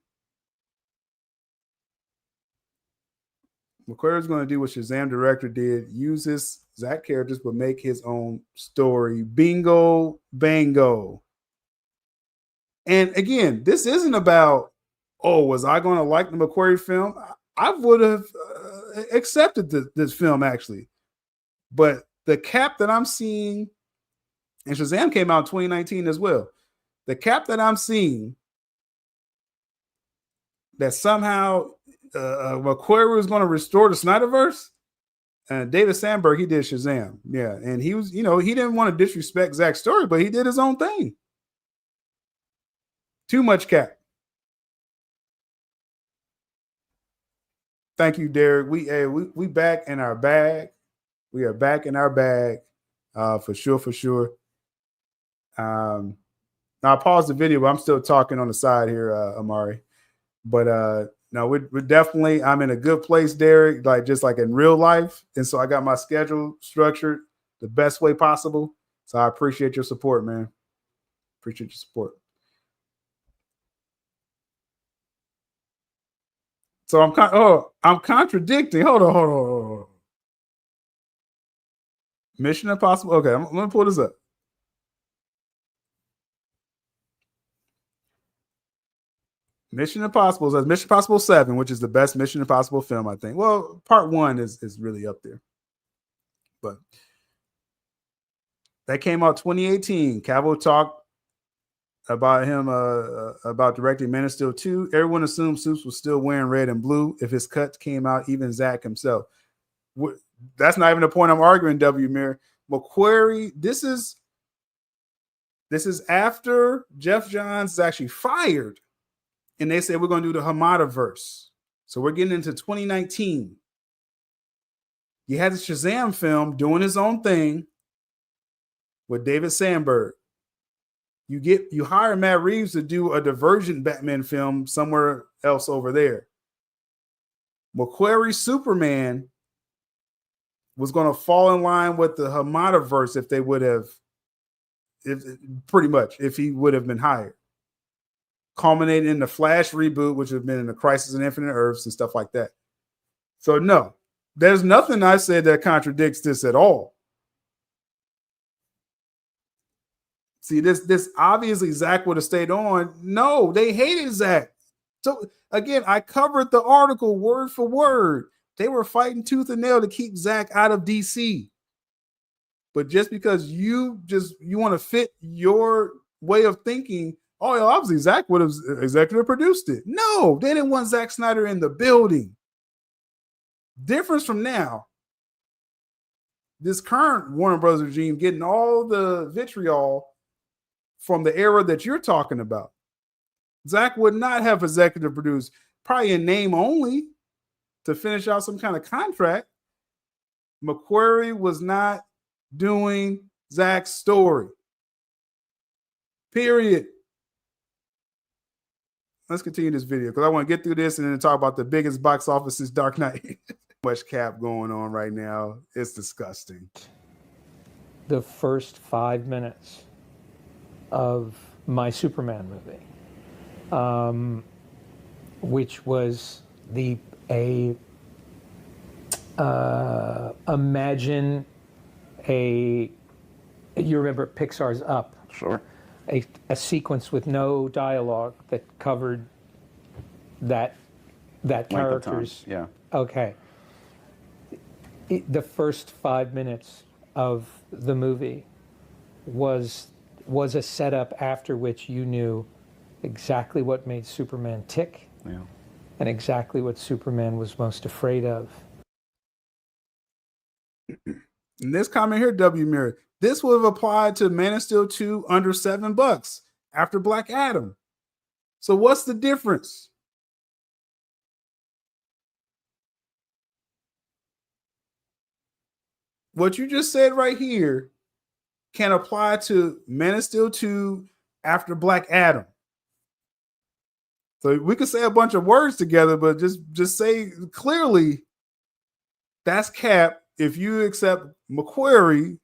McQuarrie's going to do what Shazam director did, use his Zack characters, but make his own story. Bingo, bango. And again, this isn't about, was I going to like the McQuarrie film? I would have accepted this film, actually. But the cap that I'm seeing, and Shazam came out in 2019 as well, the cap that I'm seeing that somehow McQuarrie was going to restore the Snyderverse. And David Sandberg, he did Shazam. Yeah. And he was, he didn't want to disrespect Zack's story, but he did his own thing. Too much cap. Thank you, Derek. We back in our bag. We are back in our bag for sure. Now I paused the video, but I'm still talking on the side here, Amari. But no, we're definitely, I'm in a good place, Derek, just like in real life. And so I got my schedule structured the best way possible. So I appreciate your support, man. Appreciate your support. So I'm contradicting. Hold on. Mission Impossible. Okay, I'm going to pull this up. Mission Impossible says Mission Impossible 7, which is the best Mission Impossible film, I think. Well, part 1 is really up there. But that came out 2018. Cavill talked about him about directing Man of Steel 2. Everyone assumed Supes was still wearing red and blue. If his cut came out, even Zack himself. That's not even the point I'm arguing, W. Mir. McQuarrie, this is after Jeff Johns is actually fired. And they said we're going to do the Hamada-verse. So we're getting into 2019. You had the Shazam film doing his own thing with David Sandberg. You hire Matt Reeves to do a Divergent Batman film somewhere else over there. McQuarrie Superman was going to fall in line with the Hamada-verse if he would have been hired. Culminating in the Flash reboot, which would have been in the Crisis on Infinite Earths and stuff like that. So no, there's nothing I said that contradicts this at all. See, this obviously Zack would have stayed on. No, they hated Zack. So again, I covered the article word for word. They were fighting tooth and nail to keep Zack out of DC. But just because you want to fit your way of thinking, oh, obviously Zack would have executive produced it. No, they didn't want Zack Snyder in the building. Difference from now, this current Warner Bros. Regime getting all the vitriol from the era that you're talking about. Zack would not have executive produced, probably in name only, to finish out some kind of contract. McQuarrie was not doing Zack's story. Period. Let's continue this video because I want to get through this and then talk about the biggest box office since Dark Knight. Much cap going on right now. It's disgusting. The first 5 minutes of my Superman movie, which was imagine you remember Pixar's Up? Sure. A sequence with no dialogue that covered that character's. Yeah. Okay. The first 5 minutes of the movie was a setup after which you knew exactly what made Superman tick, Yeah. and exactly what Superman was most afraid of. In this comment here, W. Mirror, this would have applied to Man of Steel 2 under $7 after Black Adam. So what's the difference? What you just said right here can apply to Man of Steel 2 after Black Adam. So we could say a bunch of words together, but just say clearly that's cap if you accept McQuarrie,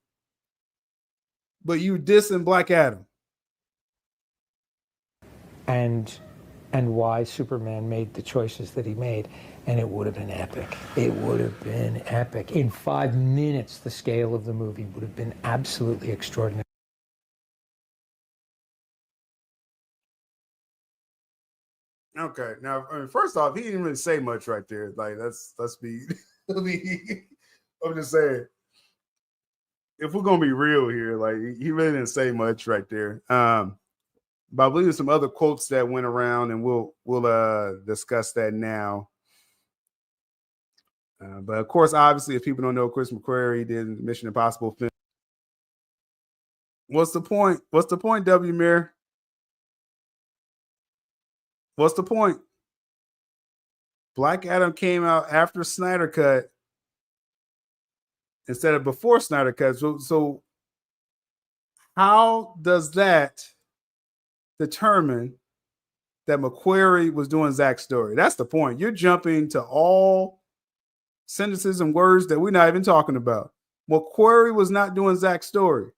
but you dissing Black Adam. And why Superman made the choices that he made. And it would have been epic. It would have been epic. In 5 minutes, the scale of the movie would have been absolutely extraordinary. Okay, now first off, he didn't really say much right there. Like let's be I'm just saying, if we're gonna be real here, like he really didn't say much right there. But I believe there's some other quotes that went around, and we'll discuss that now. But of course, obviously, if people don't know, Chris McQuarrie did Mission Impossible film. What's the point? What's the point, W. Mir? What's the point? Black Adam came out after Snyder Cut instead of before Snyder Cut. So how does that determine that McQuarrie was doing Zack's story? That's the point. You're jumping to all sentences and words that we're not even talking about. McQuarrie was not doing Zack's story.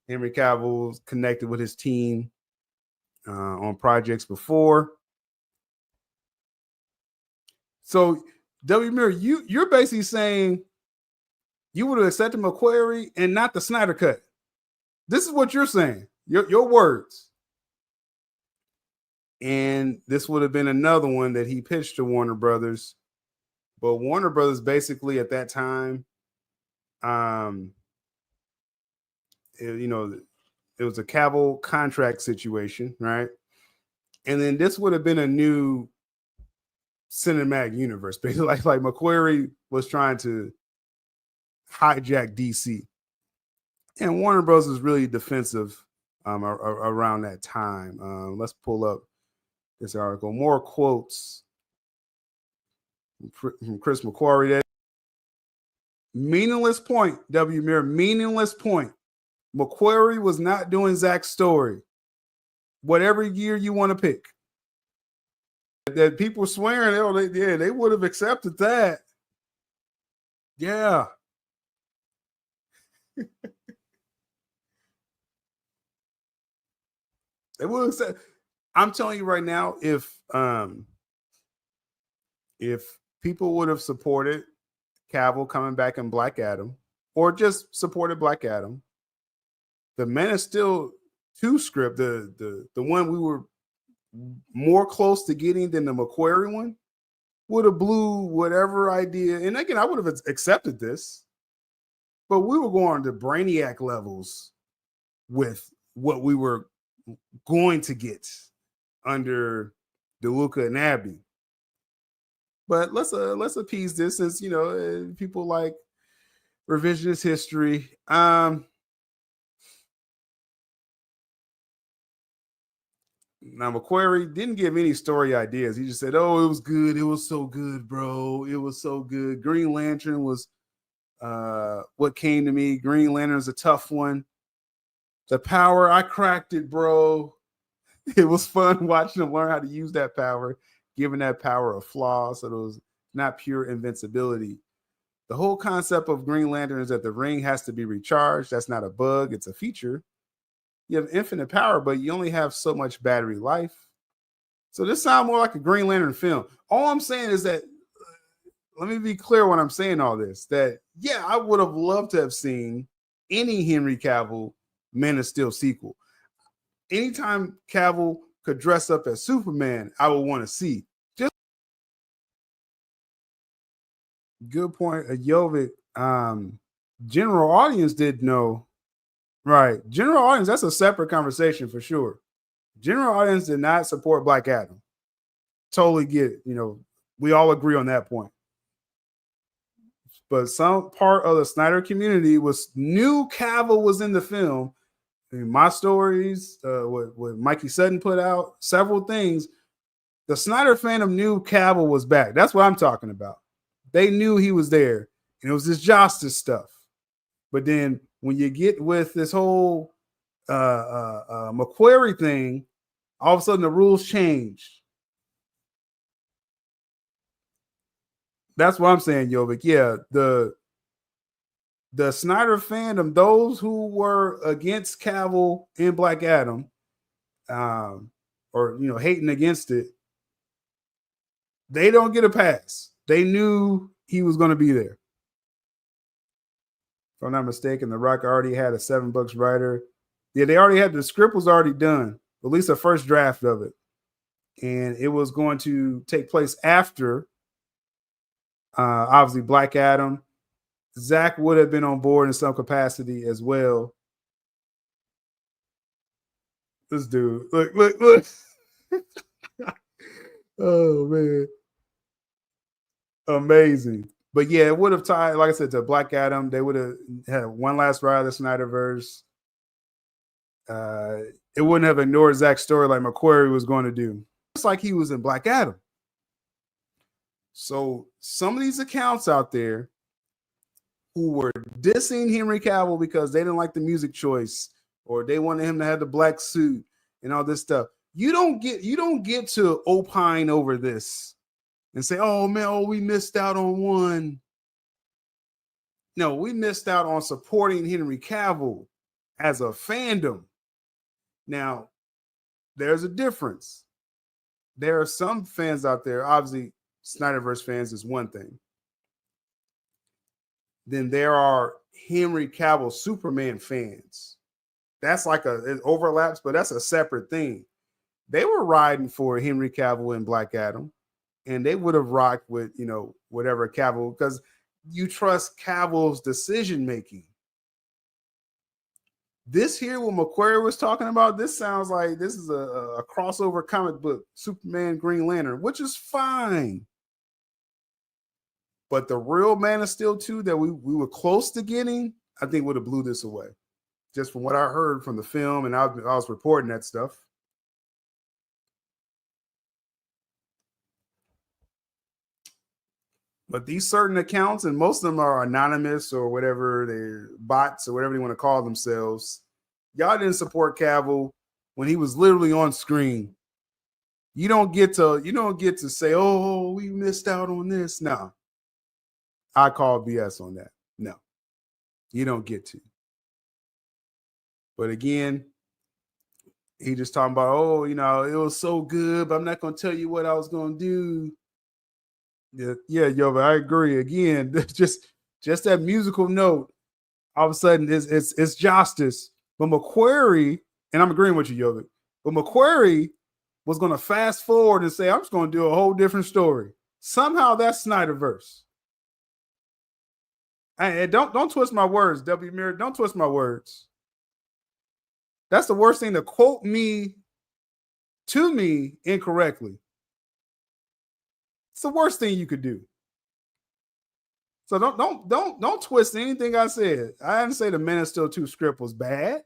Henry Cavill connected with his team on projects before. So, W. Mir, you're basically saying you would have accepted McQuarrie and not the Snyder Cut. This is what you're saying. Your words. And this would have been another one that he pitched to Warner Brothers. But Warner Brothers basically at that time, it was a Cavill contract situation, right? And then this would have been a new cinematic universe, basically like McQuarrie was trying to hijack DC, and Warner Bros. Was really defensive around that time. Let's pull up this article. More quotes from Chris McQuarrie. That meaningless point, W. Mirror, meaningless point. McQuarrie was not doing Zack's story. Whatever year you want to pick. That people swearing, they would have accepted that. Yeah. They would have said, I'm telling you right now, if people would have supported Cavill coming back in Black Adam, or just supported Black Adam, the Man of Steel 2 script, the one we were more close to getting than the McQuarrie one, would have blew whatever idea. And again, I would have accepted this, but we were going to Brainiac levels with what we were going to get under DeLuca and Abby. But let's appease this, since people like revisionist history. Now, McQuarrie didn't give any story ideas. He just said, "Oh, it was good. It was so good, bro. It was so good. Green Lantern was what came to me. Green Lantern is a tough one. The power, I cracked it, bro. It was fun watching him learn how to use that power, giving that power a flaw, so it was not pure invincibility. The whole concept of Green Lantern is that the ring has to be recharged. That's not a bug. It's a feature. You have infinite power, but you only have so much battery life. So this sounds more like a Green Lantern film. All I'm saying is that, let me be clear when I'm saying all this, that, yeah, I would have loved to have seen any Henry Cavill Man of Steel sequel. Anytime Cavill could dress up as Superman, I would want to see. Just good point, Jovic. General audience did know. Right. General audience, that's a separate conversation for sure. General audience did not support Black Adam. Totally get it. We all agree on that point. But some part of the Snyder community knew Cavill was in the film. I mean, my stories, what Mikey Sutton put out, several things. The Snyder fandom knew Cavill was back. That's what I'm talking about. They knew he was there. And it was this justice stuff. But then when you get with this whole McQuarrie thing, all of a sudden the rules change. That's what I'm saying, Jovic. Yeah, the Snyder fandom, those who were against Cavill in Black Adam, or hating against it, they don't get a pass. They knew he was going to be there. If I'm not mistaken, The Rock already had a $7 writer. Yeah, they already had, the script was already done, at least the first draft of it. And it was going to take place after, obviously, Black Adam. Zack would have been on board in some capacity as well. This dude, look. Oh, man. Amazing. But yeah, it would have tied, like I said, to Black Adam. They would have had one last ride of the Snyderverse. It wouldn't have ignored Zack's story like McQuarrie was going to do. Just like he was in Black Adam. So some of these accounts out there who were dissing Henry Cavill because they didn't like the music choice, or they wanted him to have the black suit and all this stuff. You don't get to opine over this and say, "Oh man, we missed out on one." No, we missed out on supporting Henry Cavill as a fandom. Now, there's a difference. There are some fans out there, obviously Snyderverse fans is one thing. Then there are Henry Cavill Superman fans that's like it overlaps, but that's a separate thing. They were riding for Henry Cavill and Black Adam, and they would have rocked with, whatever Cavill, because you trust Cavill's decision making. This here, what McQuarrie was talking about, this sounds like this is a crossover comic book, Superman, Green Lantern, which is fine. But the real Man of Steel 2 that we were close to getting, I think would have blew this away. Just from what I heard from the film, and I was reporting that stuff. But these certain accounts, and most of them are anonymous or whatever, they're bots or whatever they want to call themselves. Y'all didn't support Cavill when he was literally on screen. You don't get to say, "Oh, we missed out on this." No. I call BS on that. No. You don't get to. But again, he just talking about, "Oh, it was so good, but I'm not going to tell you what I was going to do." Yeah, but I agree. Again, just that musical note, all of a sudden it's justice. But McQuarrie, and I'm agreeing with you, Yovic, but McQuarrie was going to fast forward and say, "I'm just going to do a whole different story." Somehow that's Snyderverse. And don't twist my words, W. Mirror. Don't twist my words. That's the worst thing, to quote me to me incorrectly. It's the worst thing you could do. So don't twist anything I said. I didn't say the Man of Steel 2 script was bad.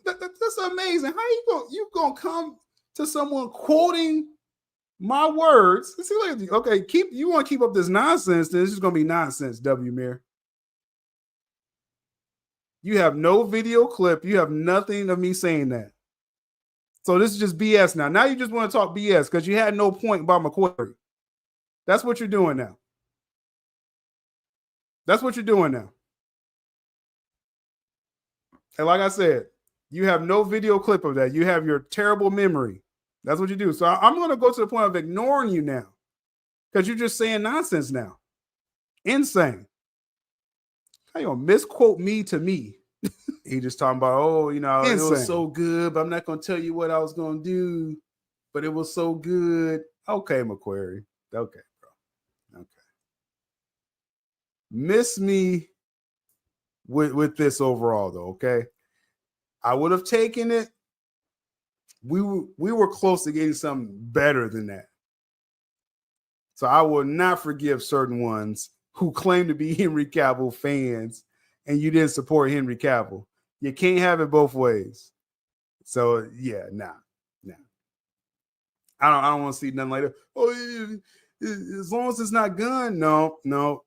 That's amazing. How you gonna come to someone quoting my words? Okay, you want to keep up this nonsense, then this is gonna be nonsense, W. Mir. You have no video clip. You have nothing of me saying that. So this is just BS now. Now you just want to talk BS because you had no point about McQuarrie. That's what you're doing now. That's what you're doing now. And like I said, you have no video clip of that. You have your terrible memory. That's what you do. So I'm going to go to the point of ignoring you now because you're just saying nonsense now. Insane. How you going to misquote me to me? He just talking about, "Oh, it was so good, but I'm not going to tell you what I was going to do, but it was so good." Okay, McQuarrie. Okay, bro. Okay. Miss me with this overall, though, okay? I would have taken it. We were close to getting something better than that. So I will not forgive certain ones who claim to be Henry Cavill fans and you didn't support Henry Cavill. You can't have it both ways. So yeah, nah. I don't want to see nothing like that. Oh, as long as it's not Gunn. No.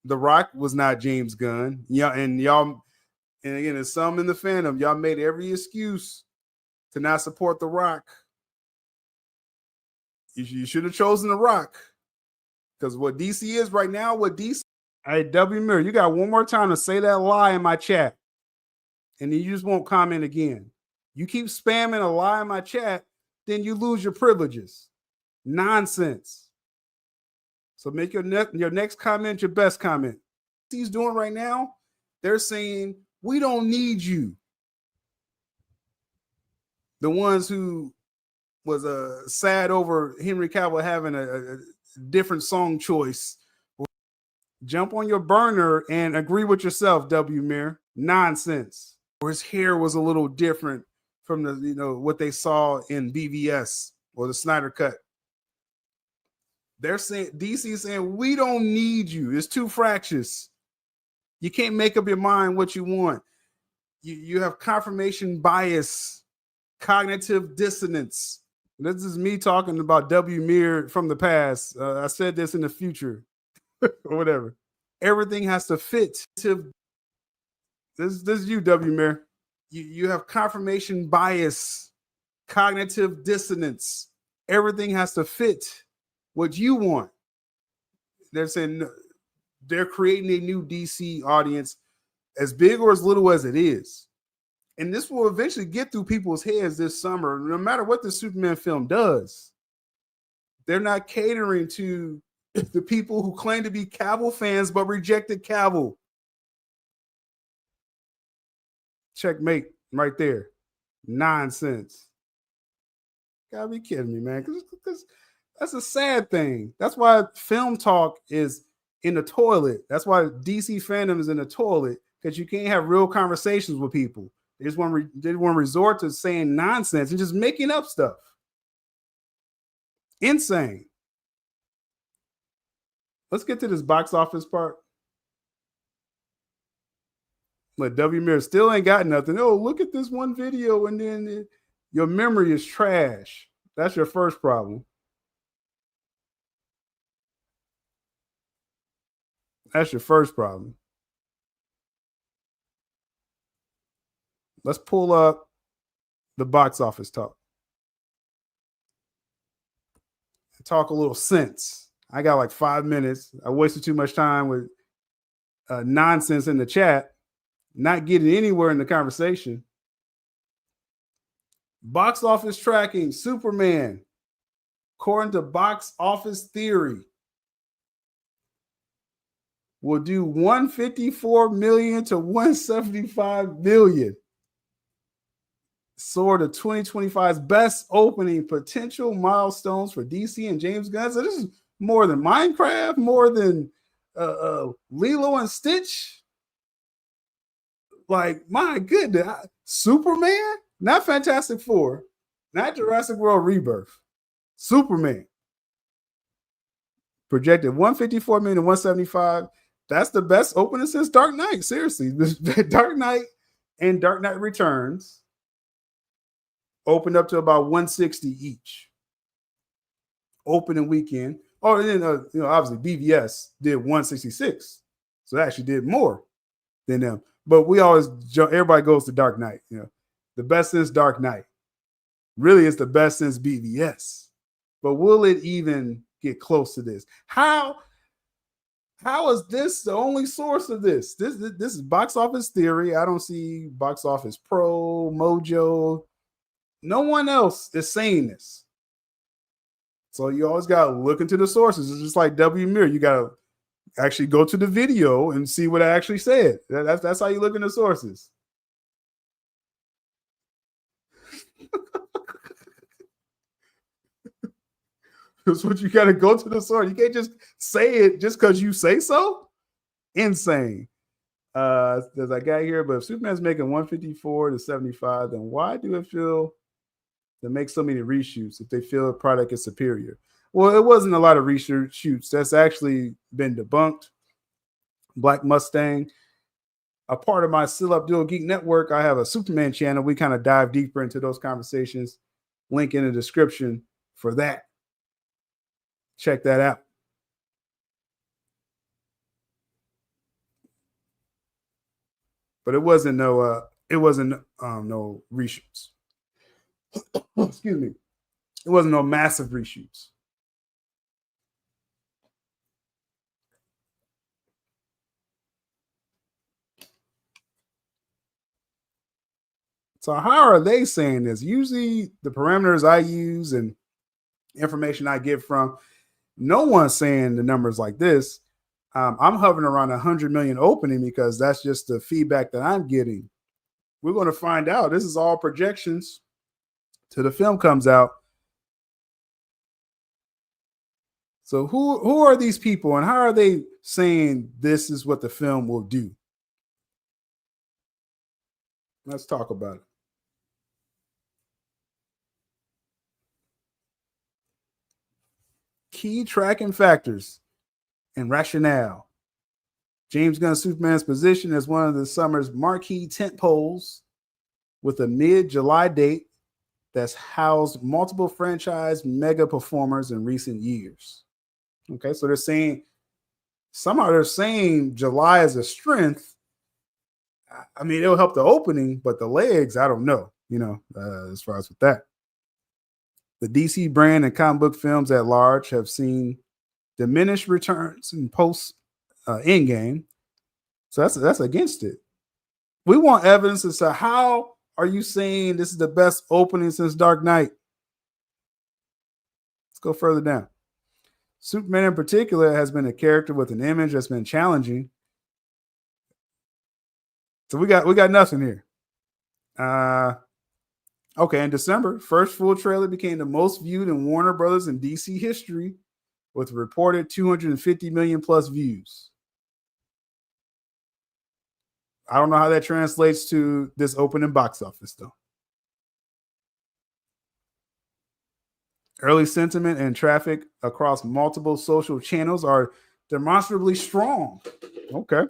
The Rock was not James Gunn. Yeah, and again, there's some in the fandom. Y'all made every excuse to not support The Rock. You should have chosen The Rock. Because what DC is right now, Hey, W. Mirror, you got one more time to say that lie in my chat. And then you just won't comment again. You keep spamming a lie in my chat, then you lose your privileges. Nonsense. So make your next comment your best comment. What he's doing right now, they're saying, "We don't need you." The ones who was sad over Henry Cavill having a different song choice, jump on your burner and agree with yourself, W. Mir. Nonsense. Or his hair was a little different from the what they saw in BVS or the Snyder Cut. They're saying, DC is saying, "We don't need you. It's too fractious. You can't make up your mind what you want. You have confirmation bias, cognitive dissonance." This is me talking about W. Mir from the past. I said this in the future or whatever. Everything has to fit. This is you, W. Mir. You have confirmation bias, cognitive dissonance. Everything has to fit what you want. They're saying they're creating a new DC audience, as big or as little as it is. And this will eventually get through people's heads this summer, no matter what the Superman film does. They're not catering to the people who claim to be Cavill fans but rejected Cavill. Checkmate right there. Nonsense. Gotta be kidding me, man. Because that's a sad thing. That's why film talk is in the toilet. That's why DC fandom is in the toilet, because you can't have real conversations with people. They just want to resort to saying nonsense and just making up stuff. Insane. Let's get to this box office part. But W. Mirror still ain't got nothing. Oh, look at this one video, and then your memory is trash. That's your first problem. That's your first problem. Let's pull up the box office talk. Talk a little sense. I got like 5 minutes. I wasted too much time with nonsense in the chat, not getting anywhere in the conversation. Box office tracking, Superman, according to Box Office Theory, will do 154 million to 175 million. Soared to 2025's best opening potential milestones for DC and James Gunn. So this is more than Minecraft, more than Lilo and Stitch. Like, my goodness, Superman, not Fantastic Four, not Jurassic World Rebirth, Superman. Projected 154 million to 175. That's the best opening since Dark Knight. Seriously, Dark Knight and Dark Knight Returns opened up to about 160 each. Opening weekend. Oh, and then obviously BVS did 166, so they actually did more than them. But we always everybody goes to Dark Knight. The best since Dark Knight. Really, it's the best since BVS. But will it even get close to this? How is this the only source of this? This is Box Office Theory. I don't see Box Office Pro, Mojo. No one else is saying this. So you always got to look into the sources. It's just like W. Mirror. You got to actually go to the video and see what I actually said. That's how you look into sources. That's what you got to go to the source. You can't just say it just because you say so. Insane. There's a guy here, but if Superman's making 154 to 75, then why do it feel to make so many reshoots if they feel the product is superior? Well, it wasn't a lot of reshoots. That's actually been debunked. Black Mustang, a part of my sylabdul Geek Network, I have a Superman channel. We kind of dive deeper into those conversations. Link in the description for that. Check that out. But it wasn't no reshoots. Excuse me. It wasn't no massive reshoots. So how are they saying this? Usually the parameters I use and information I get from, no one's saying the numbers like this. I'm hovering around 100 million opening because that's just the feedback that I'm getting. We're going to find out. This is all projections till the film comes out. So who are these people and how are they saying this is what the film will do? Let's talk about it. Key tracking factors and rationale. James Gunn's Superman's position as one of the summer's marquee tentpoles with a mid-July date that's housed multiple franchise mega performers in recent years. Okay, so they're saying July is a strength. I mean, it'll help the opening, but the legs, I don't know, as far as with that. The DC brand and comic book films at large have seen diminished returns in post Endgame. So that's against it. We want evidence as to how are you saying this is the best opening since Dark Knight? Let's go further down. Superman in particular has been a character with an image that's been challenging. So we got nothing here. Okay, in December, first full trailer became the most viewed in Warner Brothers and DC history with a reported 250 million plus views. I don't know how that translates to this opening box office, though. Early sentiment and traffic across multiple social channels are demonstrably strong. Okay.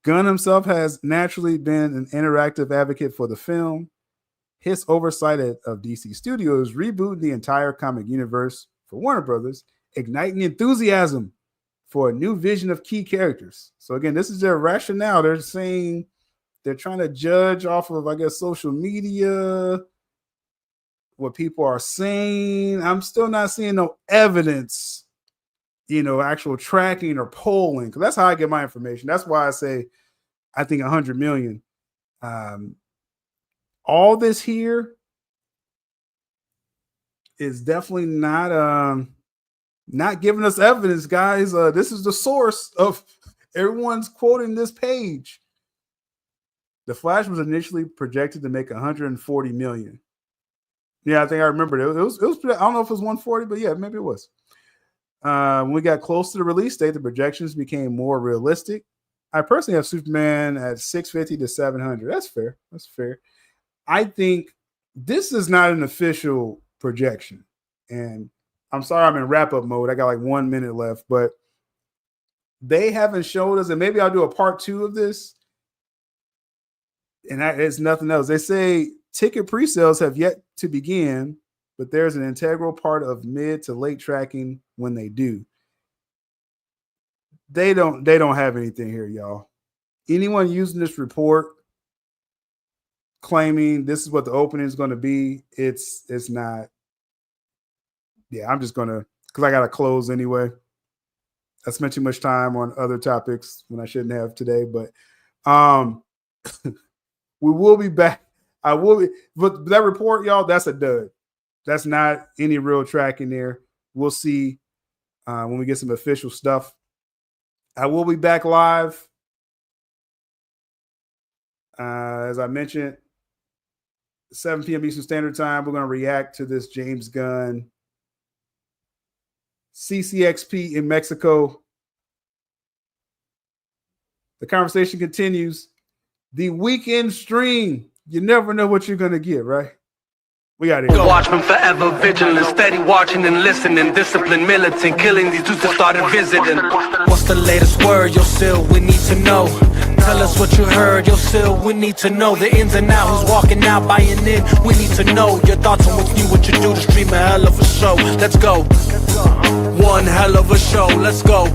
Gunn himself has naturally been an interactive advocate for the film. His oversight of DC Studios rebooting the entire comic universe for Warner Brothers, igniting enthusiasm for a new vision of key characters. So again, this is their rationale. They're saying they're trying to judge off of, I guess, social media, what people are saying. I'm still not seeing no evidence, actual tracking or polling. Because that's how I get my information. That's why I say I think 100 million. All this here is definitely not giving us evidence, guys. This is the source of everyone's quoting this page. The Flash was initially projected to make 140 million. Yeah, I think I remember it. It was I don't know if it was 140, but yeah, maybe it was. When we got close to the release date, the projections became more realistic. I personally have Superman at 650 to 700. That's fair. That's fair. I think this is not an official projection. And I'm sorry I'm in wrap-up mode. I got like 1 minute left, but they haven't showed us, and maybe I'll do a part 2 of this. And it's nothing else. They say ticket pre-sales have yet to begin, but there's an integral part of mid to late tracking when they do. They don't have anything here, y'all. Anyone using this report claiming this is what the opening is going to be, it's not. Yeah, I'm just gonna, because I gotta close anyway. I spent too much time on other topics when I shouldn't have today, but we will be back. I will be, but that report, y'all, that's a dud. That's not any real tracking there. We'll see when we get some official stuff. I will be back live. As I mentioned, 7 p.m. Eastern Standard Time, we're going to react to this James Gunn CCXP in Mexico. The conversation continues. The weekend stream. You never know what you're going to get, right? We got it. Watchmen forever vigilant, steady watching and listening, disciplined, militant, killing these dudes that started visiting. What's the latest word, yo, still we need to know. Tell us what you heard, yo, still we need to know. The ins and outs, who's walking out, buying in, we need to know. Your thoughts on what's new, what you do to stream a hell of a show. Let's go. One hell of a show, let's go.